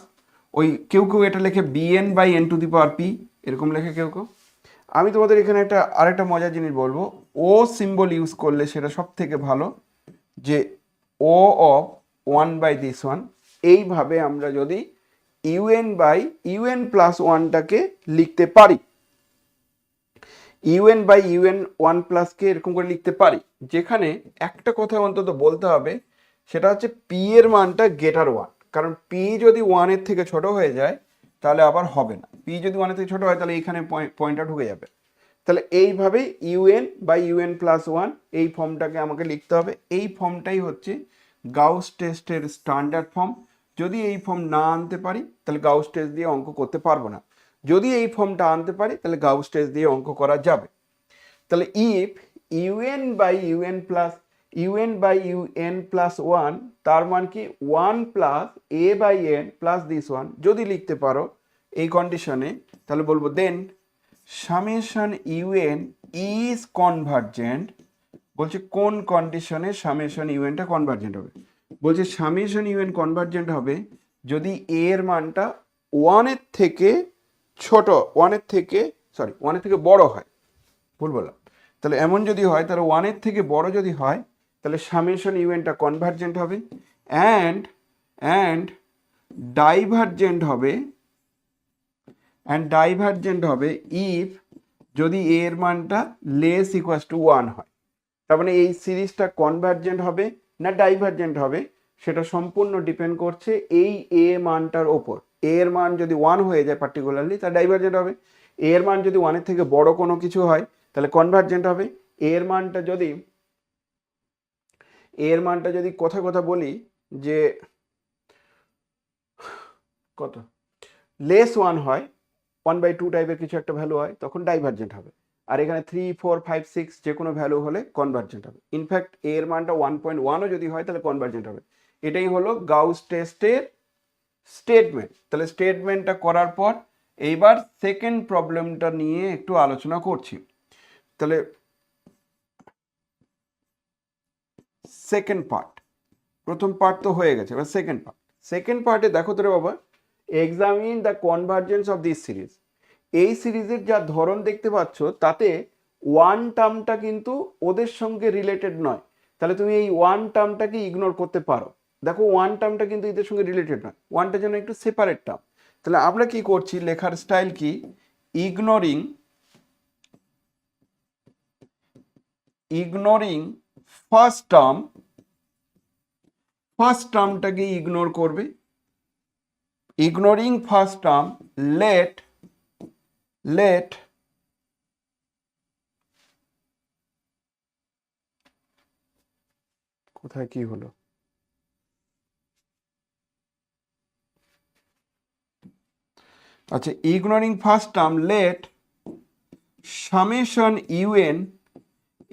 Speaker 1: ওই কেউ এটা লেখে bn/n two the power p, এরকম লেখে কেউ, আমি তোমাদের এখানে আরেকটা মজার জিনিস বলবো, ও সিম্বল ইউজ করলে সেটা সব থেকে ভালো, যে ও অফ 1/this 1, এইভাবে আমরা যদি un/un+1টাকে লিখতে পারি, un/un1+কে এরকম করে লিখতে পারি, যেখানে একটা কথা অন্তত বলতে হবে, সেটা হচ্ছে পি এর মানটা গ্রেটার 1, কারণ পি যদি 1-এর থেকে ছোট হয়ে যায় তাহলে আবার হবে না। পি যদি 1-এর থেকে ছোট হয় তাহলে এইখানে পয়েন্টটা ঢুকে যাবে। তাহলে এইভাবে un/un+1 এই ফর্মটাকে আমাকে লিখতে হবে। এই ফর্মটাই হচ্ছে গাউস টেস্টের স্ট্যান্ডার্ড ফর্ম। যদি এই ফর্ম না আনতে পারি তাহলে গাউস টেস্ট দিয়ে অঙ্ক করতে পারবো না। যদি এই ফর্মটা আনতে পারি তাহলে গাউস টেস্ট দিয়ে অঙ্ক করা যাবে। তাহলে ইফ un/un+1, তার মান কি 1+a/n+this 1 যদি লিখতে পারো এই কন্ডিশনে, তাহলে বলবো দেন সামেশন un ইজ কনভার্জেন্ট। বলছে কোন কন্ডিশনে সামেশন ইউএনটা কনভার্জেন্ট হবে? বলছে সামেশন ইউএন কনভার্জেন্ট হবে যদি এ এর মানটা 1-এর থেকে ছোট, 1-এর থেকে বড় হয়। ভুল বললাম। তাহলে এমন যদি হয়, তাহলে 1-এর থেকে বড় যদি হয়, তাহলে সামেশন ইউএনটা কনভার্জেন্ট হবে, অ্যান্ড ডাইভার্জেন্ট হবে ইফ যদি এ এর মানটা লেস ইকুয়ালস টু 1 হয়। তার মানে এই সিরিজটা কনভার্জেন্ট হবে না ডাইভার্জেন্ট হবে সেটা সম্পূর্ণ ডিপেন্ড করছে এই এ মানটার ওপর। এ এর মান যদি 1 হয়ে যায় পার্টিকুলারলি, তা ডাইভার্জেন্ট হবে। এ এর মান যদি 1-এর থেকে বড় কোনো কিছু হয় তাহলে কনভার্জেন্ট হবে। এ এর মানটা যদি কথা বলি যে কত লেস 1 হয়, 1/2 টাইপের কিছু একটা ভ্যালু হয়, তখন ডাইভার্জেন্ট হবে। আর এখানে 3, 4, 5, 6 যে কোনো ভ্যালু হলে কনভার্জেন্ট হবে। ইনফ্যাক্ট এর মানটা 1.1ও যদি হয় তাহলে কনভার্জেন্ট হবে। এটাই হলো গাউস টেস্টের স্টেটমেন্ট। তাহলে স্টেটমেন্টটা করার পর এইবার সেকেন্ড প্রবলেমটা নিয়ে একটু আলোচনা করছি। তাহলে সেকেন্ড পার্ট, প্রথম পার্ট তো হয়ে গেছে, এবার সেকেন্ড পার্টে দেখো তোরে বাবা, examine the convergence of this series. এই সিরিজের যা ধরন দেখতে পাচ্ছ তাতে ওয়ান টার্মটা কিন্তু ওদের সঙ্গে রিলেটেড নয়। তাহলে তুমি এই ওয়ান টার্মটাকে ইগনোর করতে পারো। দেখো ওয়ান টার্মটা কিন্তু এদের সঙ্গে রিলেটেড নয়, ওয়ানটা যেন একটু সেপারেট টার্ম। তাহলে আমরা কি করছি, লেখার স্টাইল কি, ইগনোরিং ফার্স্ট টার্মটাকে ইগনোর করবে। ইগনোরিং ফার্স্ট টার্ম, লেট কোথায় কি হলো, আচ্ছা, ignoring first term let summation U N,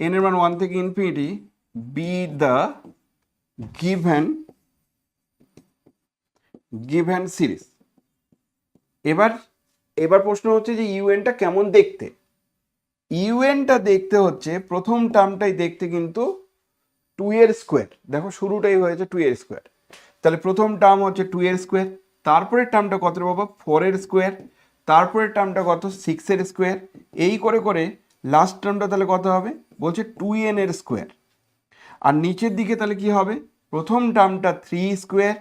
Speaker 1: N এর মান 1 থেকে infinity, be the given series. এবার প্রশ্ন হচ্ছে যে ইউএনটা কেমন দেখতে। ইউএনটা দেখতে হচ্ছে, প্রথম টার্মটাই দেখতে কিন্তু 2 এর স্কোয়ার। দেখো শুরুটাই হয়েছে 2 এর স্কোয়ার, তাহলে প্রথম টার্ম হচ্ছে 2 এর স্কোয়ার, তারপরের টার্মটা কত রে বাবা 4 এর স্কোয়ার, তারপরের টার্মটা কত 6 এর স্কোয়ার, এই করে লাস্ট টার্মটা তাহলে কত হবে, বলছে 2n এর স্কোয়ার। আর নিচের দিকে তাহলে কি হবে, প্রথম টার্মটা 3 স্কোয়ার,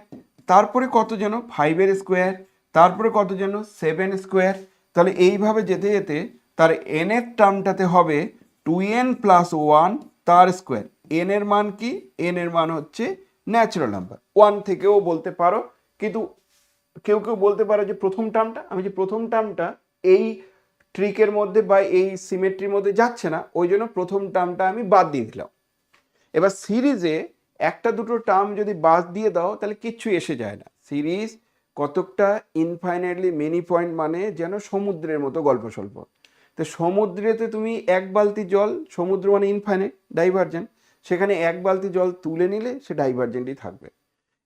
Speaker 1: তারপরে কত যেন 5 এর স্কোয়ার, তারপরে কত যেন 7 স্কোয়ার। তাহলে এইভাবে যেতে যেতে তার n এর টার্মটাতে হবে 2n + 1 তার স্কোয়ার। n এর মান কি, n এর মান হচ্ছে ন্যাচারাল নাম্বার, 1 থেকেও বলতে পারো, কিন্তু কেউ বলতে পারো যে প্রথম টার্মটা, আমি যে প্রথম টার্মটা এই ট্রিকের মধ্যে বা এই সিমেট্রির মধ্যে যাচ্ছে না, ওই জন্য প্রথম টার্মটা আমি বাদ দিয়ে দিলাম। এবার সিরিজে একটা দুটো টার্ম যদি বাদ দিয়ে দাও তাহলে কিচ্ছু এসে যায় না। সিরিজ কতকটা ইনফাইনাইটলি মেনি পয়েন্ট, মানে যেন সমুদ্রের মতো গল্প স্বল্প। তো সমুদ্রেতে তুমি এক বালতি জল, সমুদ্র মানে ইনফাইনাইট, ডাইভার্জেন্ট, সেখানে এক বালতি জল তুলে নিলে সে ডাইভার্জেন্টই থাকবে।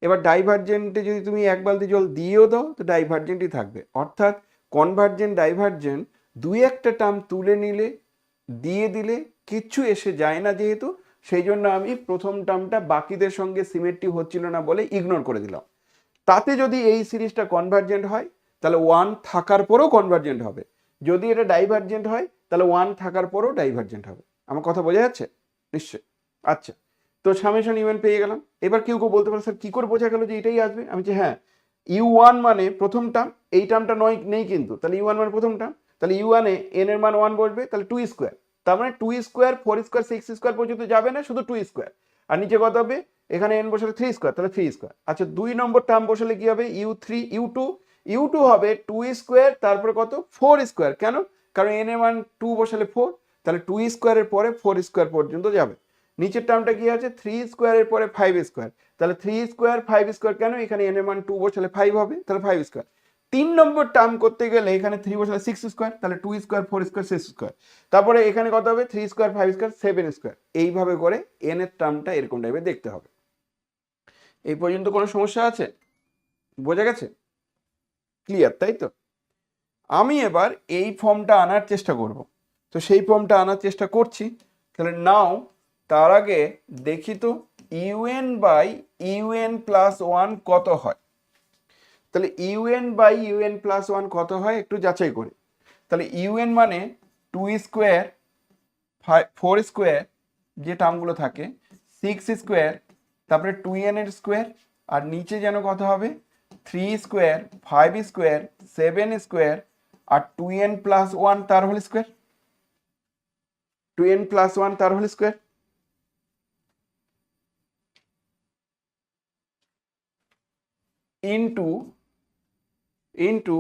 Speaker 1: এবার ডাইভার্জেন্টে যদি তুমি এক বালতি জল দিয়েও দাও তো ডাইভার্জেন্টই থাকবে। অর্থাৎ কনভার্জেন্ট ডাইভার্জেন্ট দুই একটা টার্ম তুলে নিলে, দিয়ে দিলে কিচ্ছু এসে যায় না, যেহেতু সেই জন্য আমি প্রথম টার্মটা বাকিদের সঙ্গে সিমেট্রি হচ্ছিল না বলে ইগনোর করে দিলাম। তাতে যদি এই সিরিজটা কনভার্জেন্ট হয় তাহলে 1 থাকার পরেও কনভার্জেন্ট হবে, যদি এটা ডাইভার্জেন্ট হয় তাহলে 1 থাকার পরও ডাইভারজেন্ট হবে। আমার কথা বোঝা যাচ্ছে নিশ্চয়ই? আচ্ছা, তো সামেশন ইউএন পেয়ে গেলাম। এবার কেউ কেউ বলতে পারে স্যার কি করে বোঝা গেল যে এটাই আসবে? আমি বলছি হ্যাঁ, u1 মানে প্রথম টার্ম, এই টার্মটা নয় নেই কিন্তু, তাহলে u1 মানে প্রথম টার্ম, তাহলে u1 এ n এর মান 1 বসবে, তাহলে 2 স্কোয়ার, তার মানে 2 স্কোয়ার 4 স্কোয়ার 6 স্কোয়ার পর্যন্ত যাবে না, শুধু 2 স্কোয়ার। আর নিচে কত হবে? এখানে n বসালে 3 স্কোয়ার, তাহলে 3 স্কোয়ার। আচ্ছা, 2 নম্বর টার্ম বসালে কি হবে? u2 হবে 2 স্কোয়ার তারপরে কত? 4 স্কোয়ার। কেন? কারণ n এর মান 2 বসালে 4, তাহলে 2 স্কোয়ারের পরে 4 স্কোয়ার পর্যন্ত যাবে। নিচের টার্মটা কি আছে? 3 স্কোয়ারের পরে 5 স্কোয়ার, তাহলে 3 স্কোয়ার 5 স্কোয়ার। কেন? এখানে n এর মান 2 বসালে 5 হবে, তাহলে 5 স্কোয়ার। 3 নম্বর টার্ম করতে গেলে এখানে 3 বসালে 6 স্কোয়ার, তাহলে 2 স্কোয়ার 4 স্কোয়ার 6 স্কোয়ার। তারপরে এখানে কত হবে? 3 স্কোয়ার 5 স্কোয়ার 7 স্কোয়ার। এইভাবে করে n এর টার্মটা এরকম টাইপের দেখতে হবে। এই পর্যন্ত কোনো সমস্যা আছে? বোঝা গেছে? ক্লিয়ার, তাই তো? আমি এবার এই ফর্মটা আনার চেষ্টা করব। তো সেই ফর্মটা আনার চেষ্টা করছি। তাহলে নাও তার আগে দেখি তো ইউএন বাই ইউএন প্লাস 1 কত হয়। তাহলে ইউএন বাই ইউএন প্লাস 1 কত হয় একটু যাচাই করি। তাহলে ইউএন মানে 2 স্কোয়ার 4 স্কোয়ার যে টার্মগুলো থাকে, 6 স্কোয়ার, তারপরে 2n এর স্কোয়ার, আর নিচে যেন কত হবে? 3 স্কোয়ার 5 স্কোয়ার 7 স্কোয়ার আর 2n প্লাস 1 তার হোল স্কোয়ার, 2n প্লাস 1 তার হোল স্কোয়ার ইন্টু ইন্টু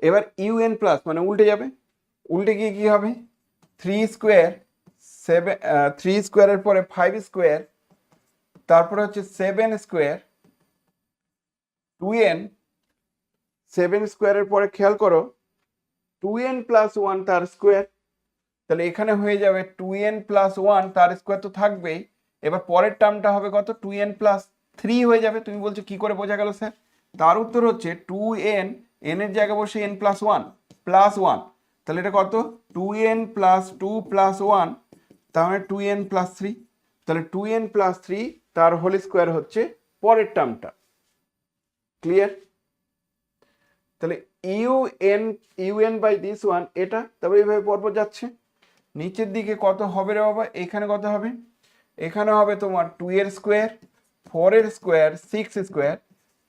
Speaker 1: এবার ইউএন প্লাস মানে উল্টে যাবে, উল্টে গিয়ে কি হবে? 3 স্কোয়ার 3 স্কোয়ারের পরে 5 স্কোয়ার, তারপরে হচ্ছে 7 স্কোয়ার 2n, 7 স্কোয়ারের পরে খেয়াল করো 2n প্লাস 1 তার স্কোয়ার, তাহলে এখানে হয়ে যাবে 2n প্লাস 1 তার স্কোয়ার তো থাকবেই। এবার পরের টার্মটা হবে কত? 2n প্লাস 3 হয়ে যাবে। তুমি বলছো কি করে বোঝা গেল স্যার? তার উত্তর হচ্ছে 2n, n এর জায়গায় বসে n প্লাস 1 প্লাস 1, তাহলে এটা কত? 2n প্লাস 2 প্লাস 1, তার মানে 2n প্লাস 3, তাহলে 2n প্লাস 3 তার হোল স্কোয়ার হচ্ছে পরের টার্মটা। ক্লিয়ার? তাহলে ইউএন বাই দিস ওয়ান এটা, তারপরে এইভাবে পরপর যাচ্ছে। নিচের দিকে কত হবে রে বাবা? এখানে কত হবে? এখানে হবে তোমার 2 এর স্কোয়ার 4 এর স্কোয়ার 6 স্কোয়ার,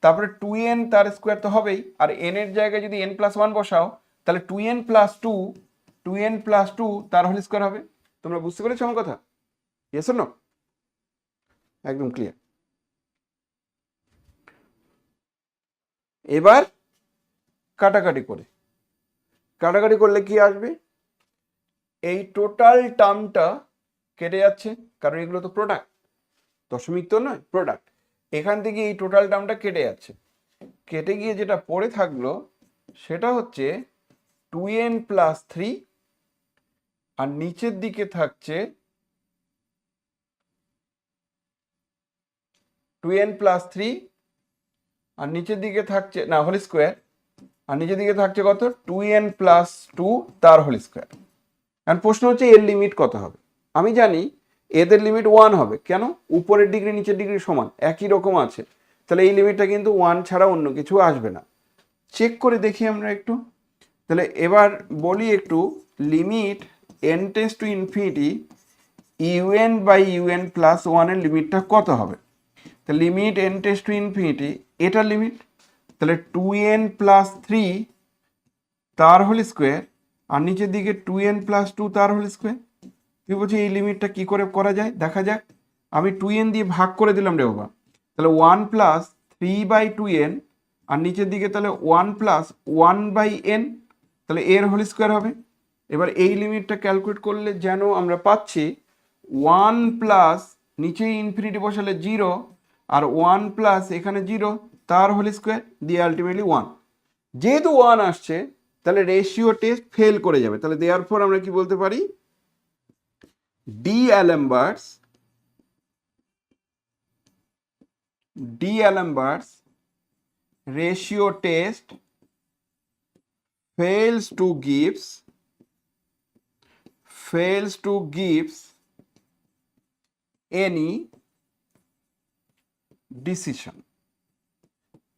Speaker 1: তারপরে 2n তার স্কোয়ার তো হবেই, আর n এর জায়গায় যদি n প্লাস 1 বসাও তাহলে 2n প্লাস 2, 2n প্লাস 2 তার হোল স্কোয়ার হবে। তোমরা বুঝতে পেরেছো আমার কথা? Yes or no? একদম ক্লিয়ার। এবার কাটাকাটি করলে কি আসবে? এই টোটাল টার্মটা কেটে যাচ্ছে, কারণ এগুলো তো প্রোডাক্ট, দশমিক তো নয়, প্রোডাক্ট। এখান থেকে এই টোটাল টার্মটা কেটে যাচ্ছে, কেটে গিয়ে যেটা পড়ে থাকলো সেটা হচ্ছে 2n প্লাস 3, আর নিচের দিকে থাকছে 2n প্লাস 3, আর নিচের দিকে থাকছে না হোল স্কোয়ার, আর নিচের দিকে থাকছে কত? 2n প্লাস 2 তার হোল স্কোয়ার। এখন প্রশ্ন হচ্ছে এর লিমিট কত হবে? আমি জানি এদের লিমিট 1 হবে। কেন? উপরের ডিগ্রি নিচের ডিগ্রি সমান, একই রকম আছে, তাহলে এই লিমিটটা কিন্তু 1 ছাড়া অন্য কিছু আসবে না। চেক করে দেখি আমরা একটু। তাহলে এবার বলি একটু, limit n tends to infinity U N by U N plus 1 এর লিমিটটা কত হবে? তাহলে limit n tends to infinity, এটার লিমিট, তাহলে 2n প্লাস 3 তার হোল স্কোয়ার, আর নিচের দিকে 2n প্লাস 2 তার হোল স্কোয়ার। তুই বলছি এই লিমিটটা কি করে করা যায় দেখা যাক। আমি 2n দিয়ে ভাগ করে দিলাম রে বাবা, তাহলে 1 প্লাস 3 বাই 2n, আর নিচের দিকে তাহলে 1 প্লাস 1 বাই n, তাহলে এর হোল স্কোয়ার হবে। এবার এই লিমিটটা ক্যালকুলেট করলে যেন আমরা পাচ্ছি 1 প্লাস নিচে ইনফিনিটি বসালে 0, আর 1 প্লাস এখানে 0 তার হোল স্কোয়ার দিয়ে আলটিমেটলি 1। যেহেতু 1 আসছে তাহলে রেশিও টেস্ট ফেল করে যাবে। তাহলে দেয়ারফর আমরা কি বলতে পারি? D'Alembert's ratio test fails to gives any decision,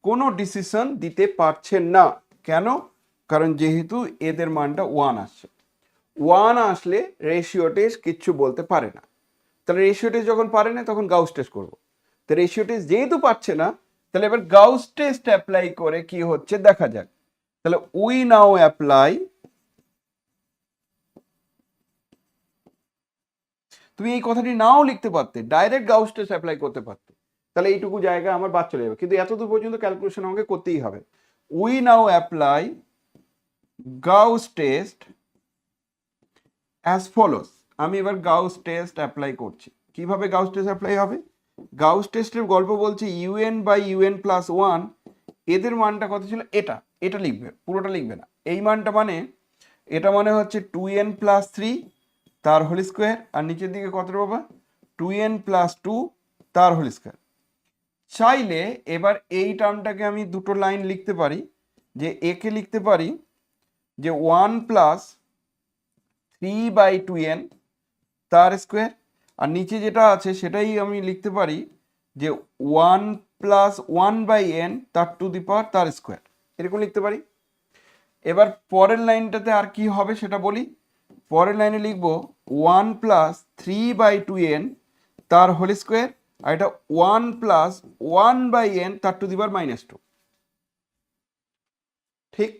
Speaker 1: কোনো ডিসিশন দিতে পারছে না। কেন? কারণ যেহেতু এদের মানটা 1 আসছে। ওয়ান আসলে রেশিও টেস্ট কিচ্ছু বলতে পারে না। তাহলে রেশিও টেস্ট যখন পারে না তখন গাউস টেস্ট করবো। তো রেশিও টেস্ট যেহেতু পারছে না, তাহলে এবার গাউস টেস্ট অ্যাপ্লাই করে কি হচ্ছে দেখা যাক। তাহলে উই নাও অ্যাপ্লাই, তুমি এই কথাটি নাও লিখতে পারতে, ডাইরেক্ট গাউস টেস্ট অ্যাপ্লাই করতে পারতে, তাহলে এইটুকু জায়গা আমার বাদ চলে যাবে, কিন্তু এতদূর পর্যন্ত ক্যালকুলেশন আমাকে করতেই হবে। We now apply Gauss test as follows. আমি এবার গাউস টেস্ট অ্যাপ্লাই করছি। কিভাবে গাউস টেস্ট অ্যাপ্লাই হবে? গাউস টেস্টের গল্প বলছে U N by U N plus one, এদের মানটা কত ছিল, এটা এটা লিখবে, পুরোটা লিখবে না। এই মানটা মানে, এটা মানে হচ্ছে 2n প্লাস 3 তার হোল স্কোয়ার, আর নিচের দিকে কত বাবা 2n প্লাস 2 তার হোল স্কোয়ার। চাইলে এবার এই টার্মটাকে আমি দুটো লাইন লিখতে পারি, যে একে লিখতে পারি যে 1 প্লাস 3/2n তার স্কোয়ার, আর নিচে যেটা আছে সেটাই আমি লিখতে পারি যে 1 প্লাস 1/n তার টু দি পাওয়ার তার স্কোয়ার, এরকম লিখতে পারি। এবার পরের লাইনটাতে আর কি হবে সেটা বলি। পরের লাইনে লিখব 1 প্লাস 3/2n তার হোল স্কোয়ার, আর এটা 1 প্লাস 1/n তার টু দি পাওয়ার -2। ঠিক,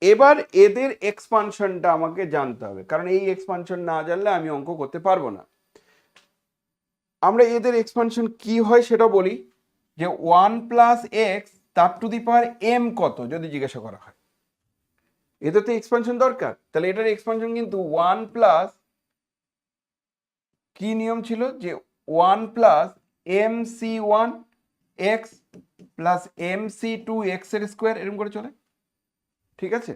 Speaker 1: এবার এদের এক্সপানশনটা আমাকে জানতে হবে, কারণ এই এক্সপানশন না জানলে আমি অঙ্ক করতে পারবো না। আমরা এদের এক্সপানশন কি হয় সেটা বলি, যে 1 প্লাস এক্স তার টু দি পাওয়ার এম কত যদি জিজ্ঞাসা করা হয়, এদের তো এক্সপানশন দরকার। তাহলে এটার এক্সপানশন কিন্তু 1 প্লাস, কি নিয়ম ছিল যে 1 plus mc1 x plus mc2 x এর স্কোয়ার, এরকম করে চলে। ঠিক আছে,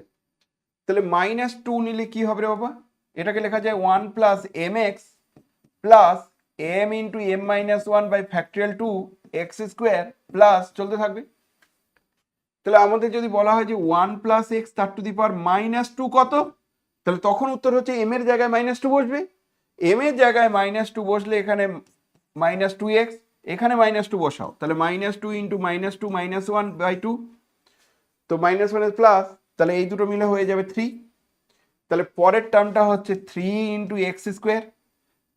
Speaker 1: তাহলে -2 নিলে কি হবে রে বাবা, এটাকে লেখা যায় 1 plus mx plus m into m-1 by factorial 2 x square plus চলতে থাকবে। তাহলে আমাদের যদি বলা হয় যে 1 প্লাস এক্স তার টু দি পাওয়ার -2 কত, তাহলে তখন উত্তর হচ্ছে m এর জায়গায় -2 বসবে। m এর জায়গায় -2 বসলে এখানে -2x, এখানে -2 বসাও, তাহলে -2 ইন্টু -2 -1/2, তো -1 প্লাস, তাহলে এই দুটো মিলে হয়ে যাবে 3। তাহলে পরের টার্মটা হচ্ছে 3 ইন্টু এক্স স্কোয়ার,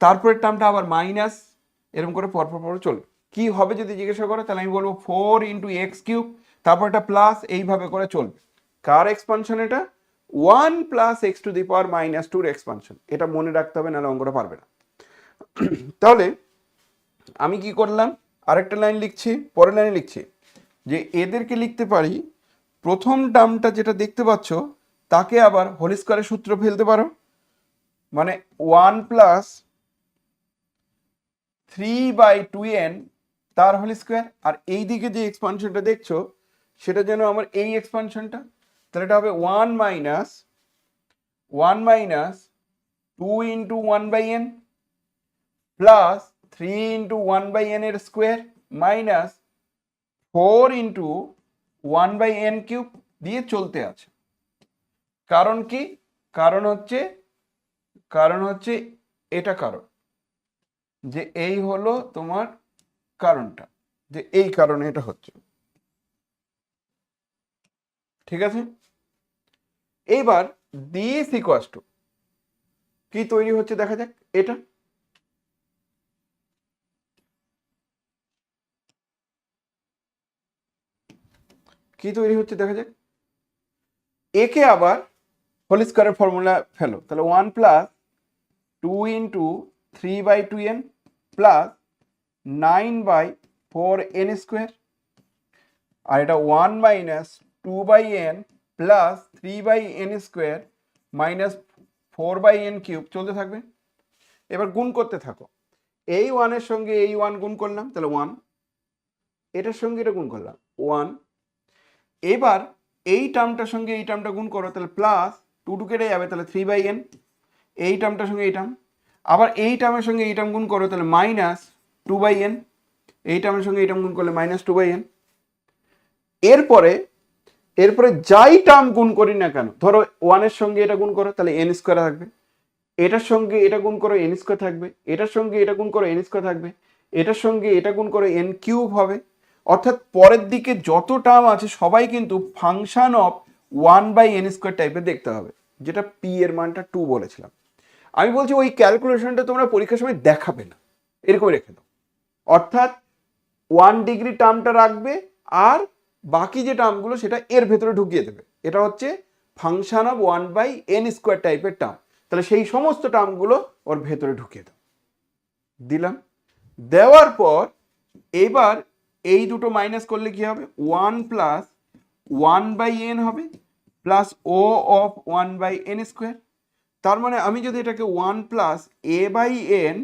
Speaker 1: তারপরের টার্মটা আবার মাইনাস, এরকম করে পর চলবে। কি হবে যদি জিজ্ঞাসা করে, তাহলে আমি বলবো 4 ইন্টু এক্স কিউব, তারপর একটা প্লাস, এইভাবে করে চলবে। কার এক্সপানশন এটা? 1 plus x two the power -2 expansion. এটা মনে রাখতে হবে, নাহলে অঙ্কটা পারবে না। তাহলে আমি কি করলাম, আরেকটা লাইন লিখছি, পরের লাইনে লিখছি যে এদেরকে লিখতে পারি, প্রথম টার্মটা যেটা দেখতে পাচ্ছ তাকে আবার হোল স্কোয়ারের সূত্র ফেলতে পারো, মানে 1 প্লাস 3/2n তার হোল স্কোয়ার, আর এই দিকে যে এক্সপানশনটা দেখছো সেটা যেন আমার এই এক্সপানশনটা, তাহলে এটা হবে 1 minus 2 into 1/n plus 3 into 1/n এর square minus 4 into 1/n cube দিয়ে চলতে আছে। কারণ কি? কারণ হচ্ছে এটা, কারণ যে এই হলো তোমার কারণটা, যে এই কারণে এটা হচ্ছে। ঠিক আছে, এইবার দিস ইকুয়াস টু কি তৈরি হচ্ছে দেখা যাক। এটা কি তৈরি হচ্ছে দেখা যাক। একে আবার হোল স্কোয়ারের ফর্মুলা ফেলো, তাহলে 1 plus 2 into 3/2n plus 9/4n square, আর এটা 1 minus 2/n plus 3/n square minus 4/n cube চলতে থাকবে। এবার গুণ করতে থাকো, এই 1 এর সঙ্গে এই 1 গুণ করলাম, তাহলে 1, এটার সঙ্গে এটা গুণ করলাম 1, এবার এই টার্মটার সঙ্গে এই টার্মটা গুণ করো, তাহলে প্লাস 2 কেটে যাবে, তাহলে 3/n, এই টার্মটার সঙ্গে এই টার্ম, আবার এই টার্মের সঙ্গে এই টার্ম গুণ করো, তাহলে -2/n, এই টার্মের সঙ্গে এই টার্ম গুণ করলে -2/n। এরপরে যাই টার্ম গুণ করি না কেন, ধরো 1 এর সঙ্গে এটা গুণ করো, তাহলে n স্কোয়ার থাকবে, এটার সঙ্গে এটা গুণ করো n স্কোয়ার থাকবে, এটার সঙ্গে এটা গুণ করো n স্কোয়ার থাকবে, এটার সঙ্গে এটা গুণ করো n কিউব হবে। অর্থাৎ পরের দিকে যত টার্ম আছে সবাই কিন্তু ফাংশন অফ 1/n স্কোয়ার টাইপের দেখতে হবে। যেটা পি এর মানটা 2 বলেছিলাম। আমি বলছি ওই ক্যালকুলেশনটা তোমরা পরীক্ষার সময় দেখাবে না, এরকম রেখে দাও। অর্থাৎ 1 ডিগ্রি টার্মটা রাখবে আর বাকি যে টার্মগুলো সেটা এর ভেতরে ঢুকিয়ে দেবে। এটা হচ্ছে ফাংশন অফ 1/n² টাইপের টার্ম। তাহলে সেই সমস্ত টার্মগুলো ওর ভেতরে ঢুকিয়ে দাও। দিলাম, দেওয়ার পর এবার এই দুটো মাইনাস করলে কি হবে, 1 প্লাস 1/n হবে প্লাস ও অফ 1/n²। তার মানে আমি যদি এটাকে 1 plus a/n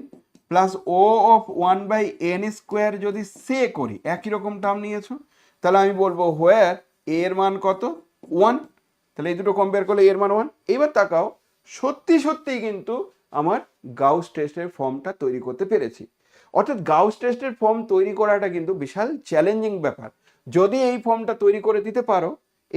Speaker 1: plus O of 1/n² যদি সে করি, একই রকম টার্ম নিয়েছো, তাহলে আমি বলবো হোয়ার a এর মান কত, 1। তাহলে এই দুটো কম্পেয়ার করলে এর মান 1। এইবার তাকাও, সত্যি সত্যিই কিন্তু আমার গাউস টেস্টের ফর্মটা তৈরি করতে পেরেছি। অর্থাৎ গাউস টেস্টের ফর্ম তৈরি করাটা কিন্তু বিশাল চ্যালেঞ্জিং ব্যাপার। যদি এই ফর্মটা তৈরি করে দিতে পারো,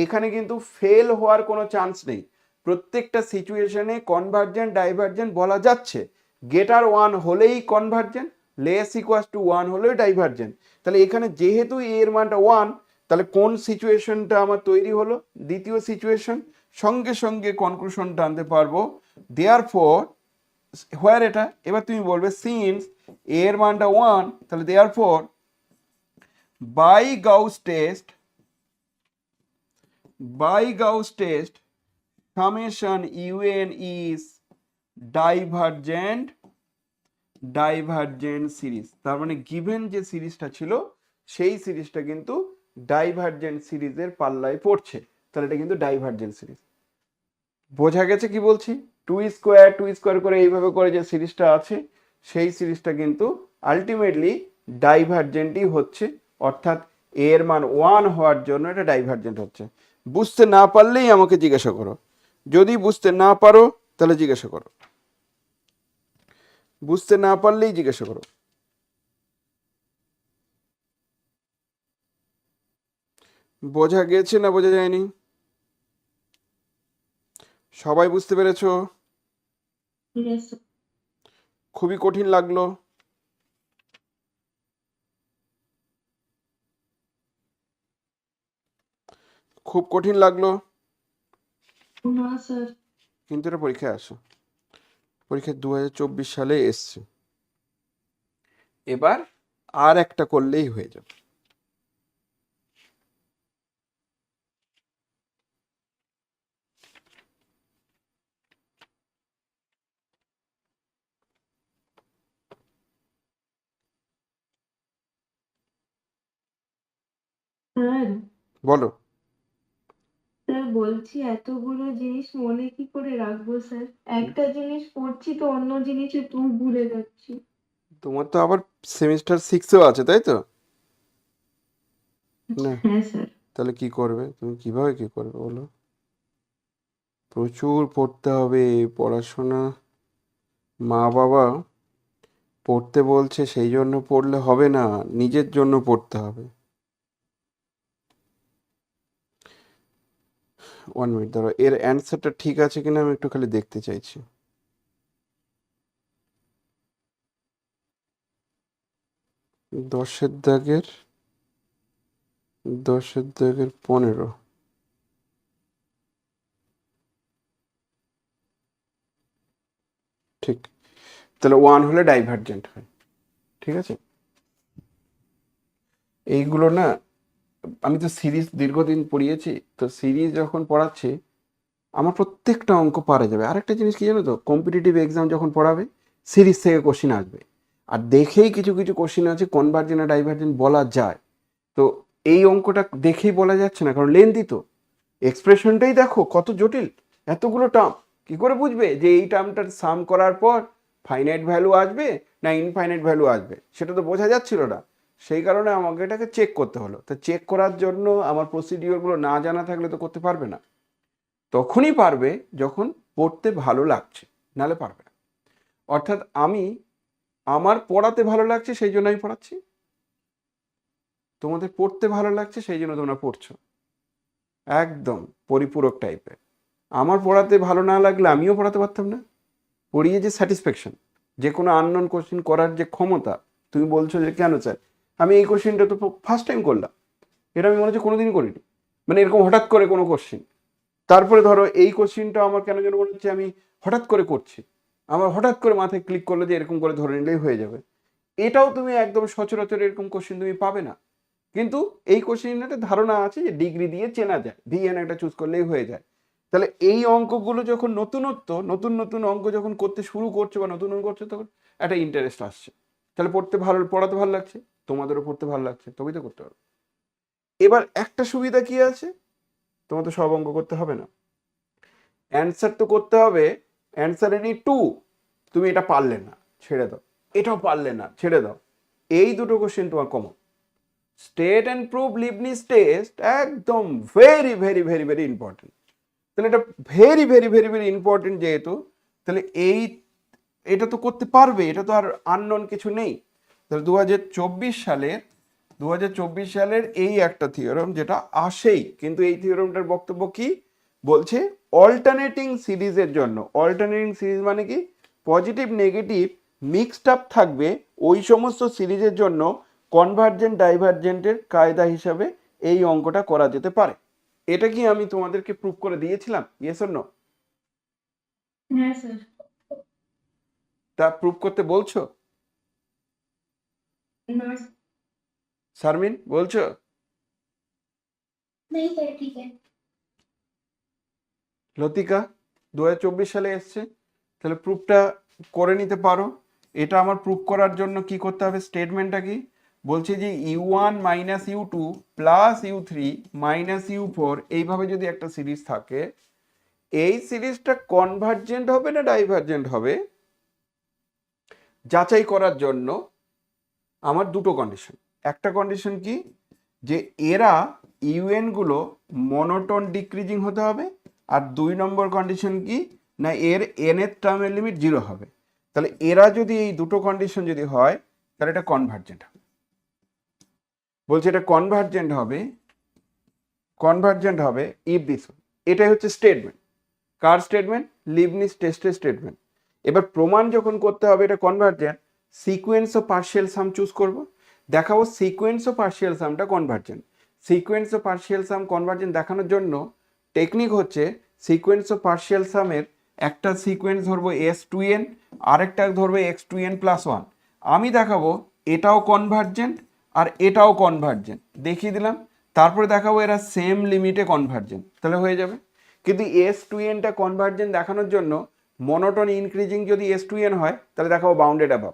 Speaker 1: এখানে কিন্তু ফেল হওয়ার কোনো চান্স নেই। প্রত্যেকটা সিচুয়েশনে কনভার্জেন্ট ডাইভার্জেন্ট বলা যাচ্ছে। গেটার 1 হলেই কনভার্জেন্ট, লেস ইকুয়াস টু 1 হলেই ডাইভার্জেন্ট। তাহলে এখানে যেহেতু এর মানটা 1, তাহলে কোন সিচুয়েশনটা আমার তৈরি হলো, দ্বিতীয় সিচুয়েশন। সঙ্গে সঙ্গে কনক্লুশনটা আনতে পারবো, দেয়ারফর হোয়ার এটা। এবার তুমি বলবে সিন্স এর মানটা 1, তাহলে therefore by Gauss test summation un is divergent সিরিজ। তার মানে গিভেন যে সিরিজটা ছিল সেই সিরিজটা কিন্তু ডাইভার্জেন্ট সিরিজের পাল্লায় পড়ছে। তাহলে এটা কিন্তু ডাইভার্জেন্ট সিরিজ। বোঝা গেছে কি বলছি? 2 স্কোয়ার করে এইভাবে করে যে সিরিজটা আছে, সেই সিরিজটা কিন্তু আলটিমেটলি ডাইভার্জেন্টই হচ্ছে। অর্থাৎ এর মান 1 হওয়ার জন্য এটা ডাইভার্জেন্ট হচ্ছে। বুঝতে না পারলেই আমাকে জিজ্ঞাসা করো, যদি বুঝতে না পারো তাহলে জিজ্ঞাসা করো, বুঝতে না পারলেই জিজ্ঞাসা করো। বোঝা গেছে না বোঝা যায়নি? সবাই বুঝতে পেরেছো? খুবই কঠিন লাগলো? খুব কঠিন লাগলো?
Speaker 2: না স্যার।
Speaker 1: কিন্তু এটা পরীক্ষায় আসো, পরীক্ষা 2024 সালে এসছে। এবার আর একটা করলেই হয়ে যাবে।
Speaker 2: স্যার
Speaker 1: বলো।
Speaker 2: স্যার বলছি এতগুলো জিনিস মনে কি করে রাখবো স্যার? একটা জিনিস পড়ছি তো অন্য জিনিসে তুই ভুলে যাচ্ছি।
Speaker 1: তোমার তো আবার সেমিস্টার 6-এও আছে, তাই তো? না,
Speaker 2: হ্যাঁ স্যার।
Speaker 1: তাহলে কি করবে তুমি, কিভাবে কি করবে বলো? প্রচুর পড়তে হবে। পড়াশোনা মা বাবা পড়তে বলছে সেই জন্য পড়লে হবে না, নিজের জন্য পড়তে হবে। 1 মিনিট ধরো, এর অ্যান্সারটা ঠিক আছে কিনা আমি একটু খালি দেখতে চাইছি। দশের দাগের 15। ঠিক, তাহলে 1 হলে ডাইভার্জেন্ট হয়। ঠিক আছে, এইগুলো না, আমি তো সিরিজ দীর্ঘদিন পড়িয়েছি, তো সিরিজ যখন পড়াচ্ছি আমার প্রত্যেকটা অঙ্ক পারা যাবে। আরেকটা জিনিস কি জানো তো, কম্পিটিটিভ এক্সাম যখন পড়াবে সিরিজ থেকে কোশ্চিন আসবে, আর দেখেই কিছু কিছু কোশ্চিন আছে কনভার্জেন্ট আর ডাইভার্জেন্ট বলা যায়। তো এই অঙ্কটা দেখেই বলা যাচ্ছে না, কারণ লেন্থি তো। এক্সপ্রেশনটাই দেখো কত জটিল, এতগুলো টার্ম, কি করে বুঝবে যে এই টার্মটার সাম করার পর ফাইনাইট ভ্যালু আসবে না ইনফাইনাইট ভ্যালু আসবে, সেটা তো বোঝা যাচ্ছিল না। সেই কারণে আমাকে এটাকে চেক করতে হলো। তো চেক করার জন্য আমার প্রসিডিওরগুলো না জানা থাকলে তো করতে পারবে না। তখনই পারবে যখন পড়তে ভালো লাগছে, নালে পারবে না। অর্থাৎ আমি আমার পড়াতে ভালো লাগছে সেই জন্য আমি পড়াচ্ছি, তোমাদের পড়তে ভালো লাগছে সেই জন্য তোমরা পড়ছো। একদম পরিপূরক টাইপের। আমার পড়াতে ভালো না লাগলে আমিও পড়াতে পারতাম না। পড়িয়ে যে স্যাটিসফ্যাকশন, যে কোনো আননোন কোশ্চেন করার যে ক্ষমতা, তুমি বলছো যে কেন স্যার আমি এই কোশ্চেনটা তো ফার্স্ট টাইম করলাম, এটা আমি মনে হচ্ছে কোনোদিনই করিনি, মানে এরকম হঠাৎ করে কোনো কোশ্চেন, তারপরে ধরো এই কোশ্চিনটা আমার কেন যেন মনে হচ্ছে আমি হঠাৎ করে করছি, আমার হঠাৎ করে মাথায় ক্লিক করলো যে এরকম করে ধরে নিলেই হয়ে যাবে। এটাও তুমি একদম সচরাচর এরকম কোশ্চিন তুমি পাবে না, কিন্তু এই কোশ্চিনের একটা ধারণা আছে যে ডিগ্রি দিয়ে চেনা যায়, ভিএন একটা চুজ করলেই হয়ে যায়। তাহলে এই অঙ্কগুলো যখন নতুন নতুন অঙ্ক যখন করতে শুরু করছো বা নতুন অঙ্ক করছো, তখন একটা ইন্টারেস্ট আসছে, তাহলে পড়াতে ভালো লাগছে, তোমাদেরও পড়তে ভালো লাগছে, তবেই তো করতে হবে। এবার একটা সুবিধা কি আছে, তোমার তো সব অঙ্ক করতে হবে না, অ্যান্সার তো করতে হবে, অ্যান্সার এনি টু, তুমি এটা পারলে না ছেড়ে দাও, এটাও পারলে না ছেড়ে দাও, এই দুটো কোশ্চেন তোমার common. State and prove Leibniz test একদম very very very very important. তাহলে এটা very very very very important যেহেতু, তাহলে এটা তো করতে পারবে, এটা তো আর আননোন কিছু নেই। তাহলে 2024 সালের এই একটা থিওরাম যেটা আসেই, কিন্তু এই থিওরামটার বক্তব্য কি বলছে, অল্টারনেটিং সিরিজের জন্য, অল্টারনেটিং সিরিজ মানে কি, পজিটিভ নেগেটিভ মিক্সড আপ থাকবে, ওই সমস্ত সিরিজের জন্য কনভার্জেন্ট ডাইভার্জেন্টের কায়দা হিসাবে এই অঙ্কটা করা যেতে পারে। এটা কি আমি তোমাদেরকে প্রুভ করে দিয়েছিলাম, ইয়েস অর নো?
Speaker 2: হ্যাঁ স্যার।
Speaker 1: তা প্রুভ করতে বলছো?
Speaker 2: না
Speaker 1: শারমিন বলছো?
Speaker 2: नहीं सर ठीक है।
Speaker 1: লতিকা 2024 সালে এসছে, তাহলে প্রুফটা করে নিতে পারো। এটা আমার প্রুফ করার জন্য কি করতে হবে, স্টেটমেন্টটা কি বলছে যে U1 minus U2 plus U3 minus U4, এইভাবে যদি একটা সিরিজ থাকে, এই সিরিজটা কনভার্জেন্ট হবে না ডাইভার্জেন্ট হবে যাচাই করার জন্য আমার দুটো কন্ডিশন। একটা কন্ডিশন কি, যে এরা ইউএন গুলো মনোটোন ডিক্রিজিং হতে হবে, আর 2 নম্বর কন্ডিশন কি না, এর এন এর টার্মের লিমিট 0 হবে। তাহলে এরা যদি এই দুটো কন্ডিশন যদি হয়, তাহলে এটা কনভার্জেন্ট হবে। বলছে এটা কনভার্জেন্ট হবে ইফ দিস, এটাই হচ্ছে স্টেটমেন্ট। কার স্টেটমেন্ট? লিবনিজ টেস্টের স্টেটমেন্ট। এবার প্রমাণ যখন করতে হবে এটা convergent, sequence of partial sum choose করব, দেখাবো সিকোয়েন্স অফ পার্শিয়াল সামটা কনভার্জেন্ট। Sequence of partial sum convergent দেখানোর জন্য টেকনিক হচ্ছে, সিকোয়েন্স অফ পার্শিয়াল সামের একটা সিকোয়েন্স ধরবো S2n, আরেকটা ধরবো x2n+1, আমি দেখাবো এটাও কনভার্জেন্ট আর এটাও কনভার্জেন্ট, দেখিয়ে দিলাম। তারপরে দেখাবো এরা সেম লিমিটে কনভার্জেন্ট, তাহলে হয়ে যাবে। কিন্তু S2nটা কনভার্জেন্ট দেখানোর জন্য মনোটোন ইনক্রিজিং যদি S2n হয়, তাহলে দেখাবো বাউন্ডেড অ্যাবাভ,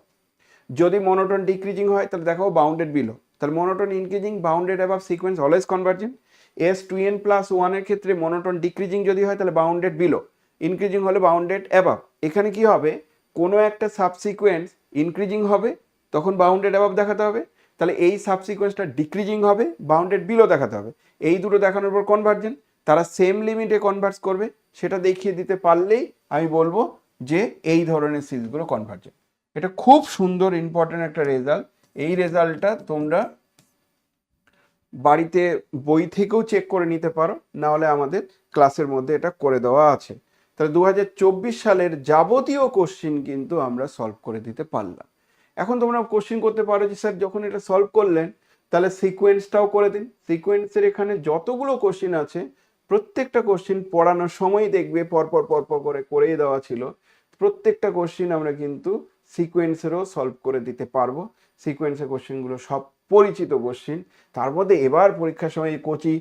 Speaker 1: যদি মনোটোন ডিক্রিজিং হয় তাহলে দেখাবো বাউন্ডেড বিলো। তাহলে monotone increasing bounded above sequence always convergent. S2n+1 এর ক্ষেত্রে মনোটোন ডিক্রিজিং যদি হয় তাহলে বাউন্ডেড বিলো, ইনক্রিজিং হলে বাউন্ডেড অ্যাবাভ। এখানে কি হবে, কোনো একটা সাবসিকোয়েন্স ইনক্রিজিং হবে তখন বাউন্ডেড অ্যাবাভ দেখাতে হবে, তাহলে এই সাবসিকোয়েন্সটা ডিক্রিজিং হবে বাউন্ডেড বিলো দেখাতে হবে। এই দুটো দেখানোর পর কনভার্জেন্ট, তারা সেম লিমিটে কনভার্স করবে, সেটা দেখিয়ে দিতে পারলেই আমি বলবো যে এই ধরনের সিরিজগুলো কনভার্জেন্ট। এটা খুব সুন্দর ইম্পর্টেন্ট একটা রেজাল্ট। এই রেজাল্টটা তোমরা বাড়িতে বই থেকেও চেক করে নিতে পারো, না হলে আমাদের ক্লাসের মধ্যে এটা করে দেওয়া আছে। তাহলে 2024 সালের যাবতীয় কোশ্চিন কিন্তু আমরা সলভ করে দিতে পারলাম। এখন তোমরা কোশ্চিন করতে পারো যে স্যার যখন এটা সলভ করলেন তাহলে সিকোয়েন্সটাও করে দিন। সিকোয়েন্সের এখানে যতগুলো কোশ্চিন আছে প্রত্যেকটা কোশ্চিন পড়ানোর সময় দেখবে পরপর পরপর করে করেই দেওয়া ছিল, প্রত্যেকটা কোশ্চিন আমরা কিন্তু সিকোয়েন্সেরও সলভ করে দিতে পারবো। সিকোয়েন্সের কোশ্চিনগুলো সব পরিচিত কোশ্চিন, তার মধ্যে এবার পরীক্ষার সময় কোচি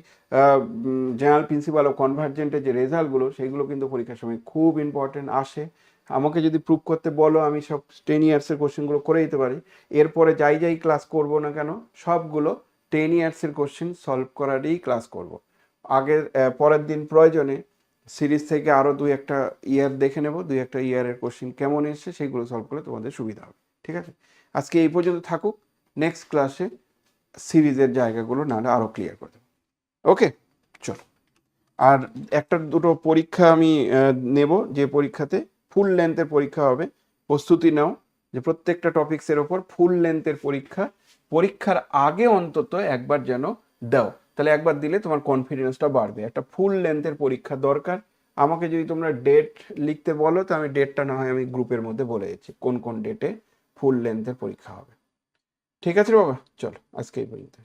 Speaker 1: জেনারেল প্রিন্সিপাল অফ কনভার্জেন্টের যে রেজাল্টগুলো সেগুলো কিন্তু পরীক্ষার সময় খুব ইম্পর্টেন্ট আসে। আমাকে যদি প্রুভ করতে বলো আমি সব 10 ইয়ার্সের কোশ্চেনগুলো করে দিতে পারি। এরপরে যাই ক্লাস করব না কেন সবগুলো 10 ইয়ার্সের কোশ্চেন সলভ করারই ক্লাস করব। আগের পরের দিন প্রয়োজনে সিরিজ থেকে আরও 2-1 ইয়ার দেখে নেব, 2-1 ইয়ারের কোশ্চেন কেমন এসছে সেগুলো সলভ করলে তোমাদের সুবিধা হবে। ঠিক আছে, আজকে এই পর্যন্ত থাকুক, নেক্সট ক্লাসে সিরিজের জায়গাগুলো নাহলে আরও ক্লিয়ার করে দেবো। ওকে চলো। আর 1-2 পরীক্ষা আমি নেব, যে পরীক্ষাতে ফুল লেন্থের পরীক্ষা হবে, প্রস্তুতি নাও যে প্রত্যেকটা টপিক্সের ওপর ফুল লেন্থের পরীক্ষার আগে অন্তত একবার যেন দাও, তাহলে একবার দিলে তোমার কনফিডেন্সটা বাড়বে। একটা ফুল লেন্থের পরীক্ষা দরকার। আমাকে যদি তোমরা ডেট লিখতে বলো তো আমি ডেটটা না হয় আমি গ্রুপের মধ্যে বলে দিচ্ছি কোন কোন ডেটে ফুল লেন্থের পরীক্ষা হবে। ঠিক আছে বাবা, চলো আজকে এই পর্যন্ত।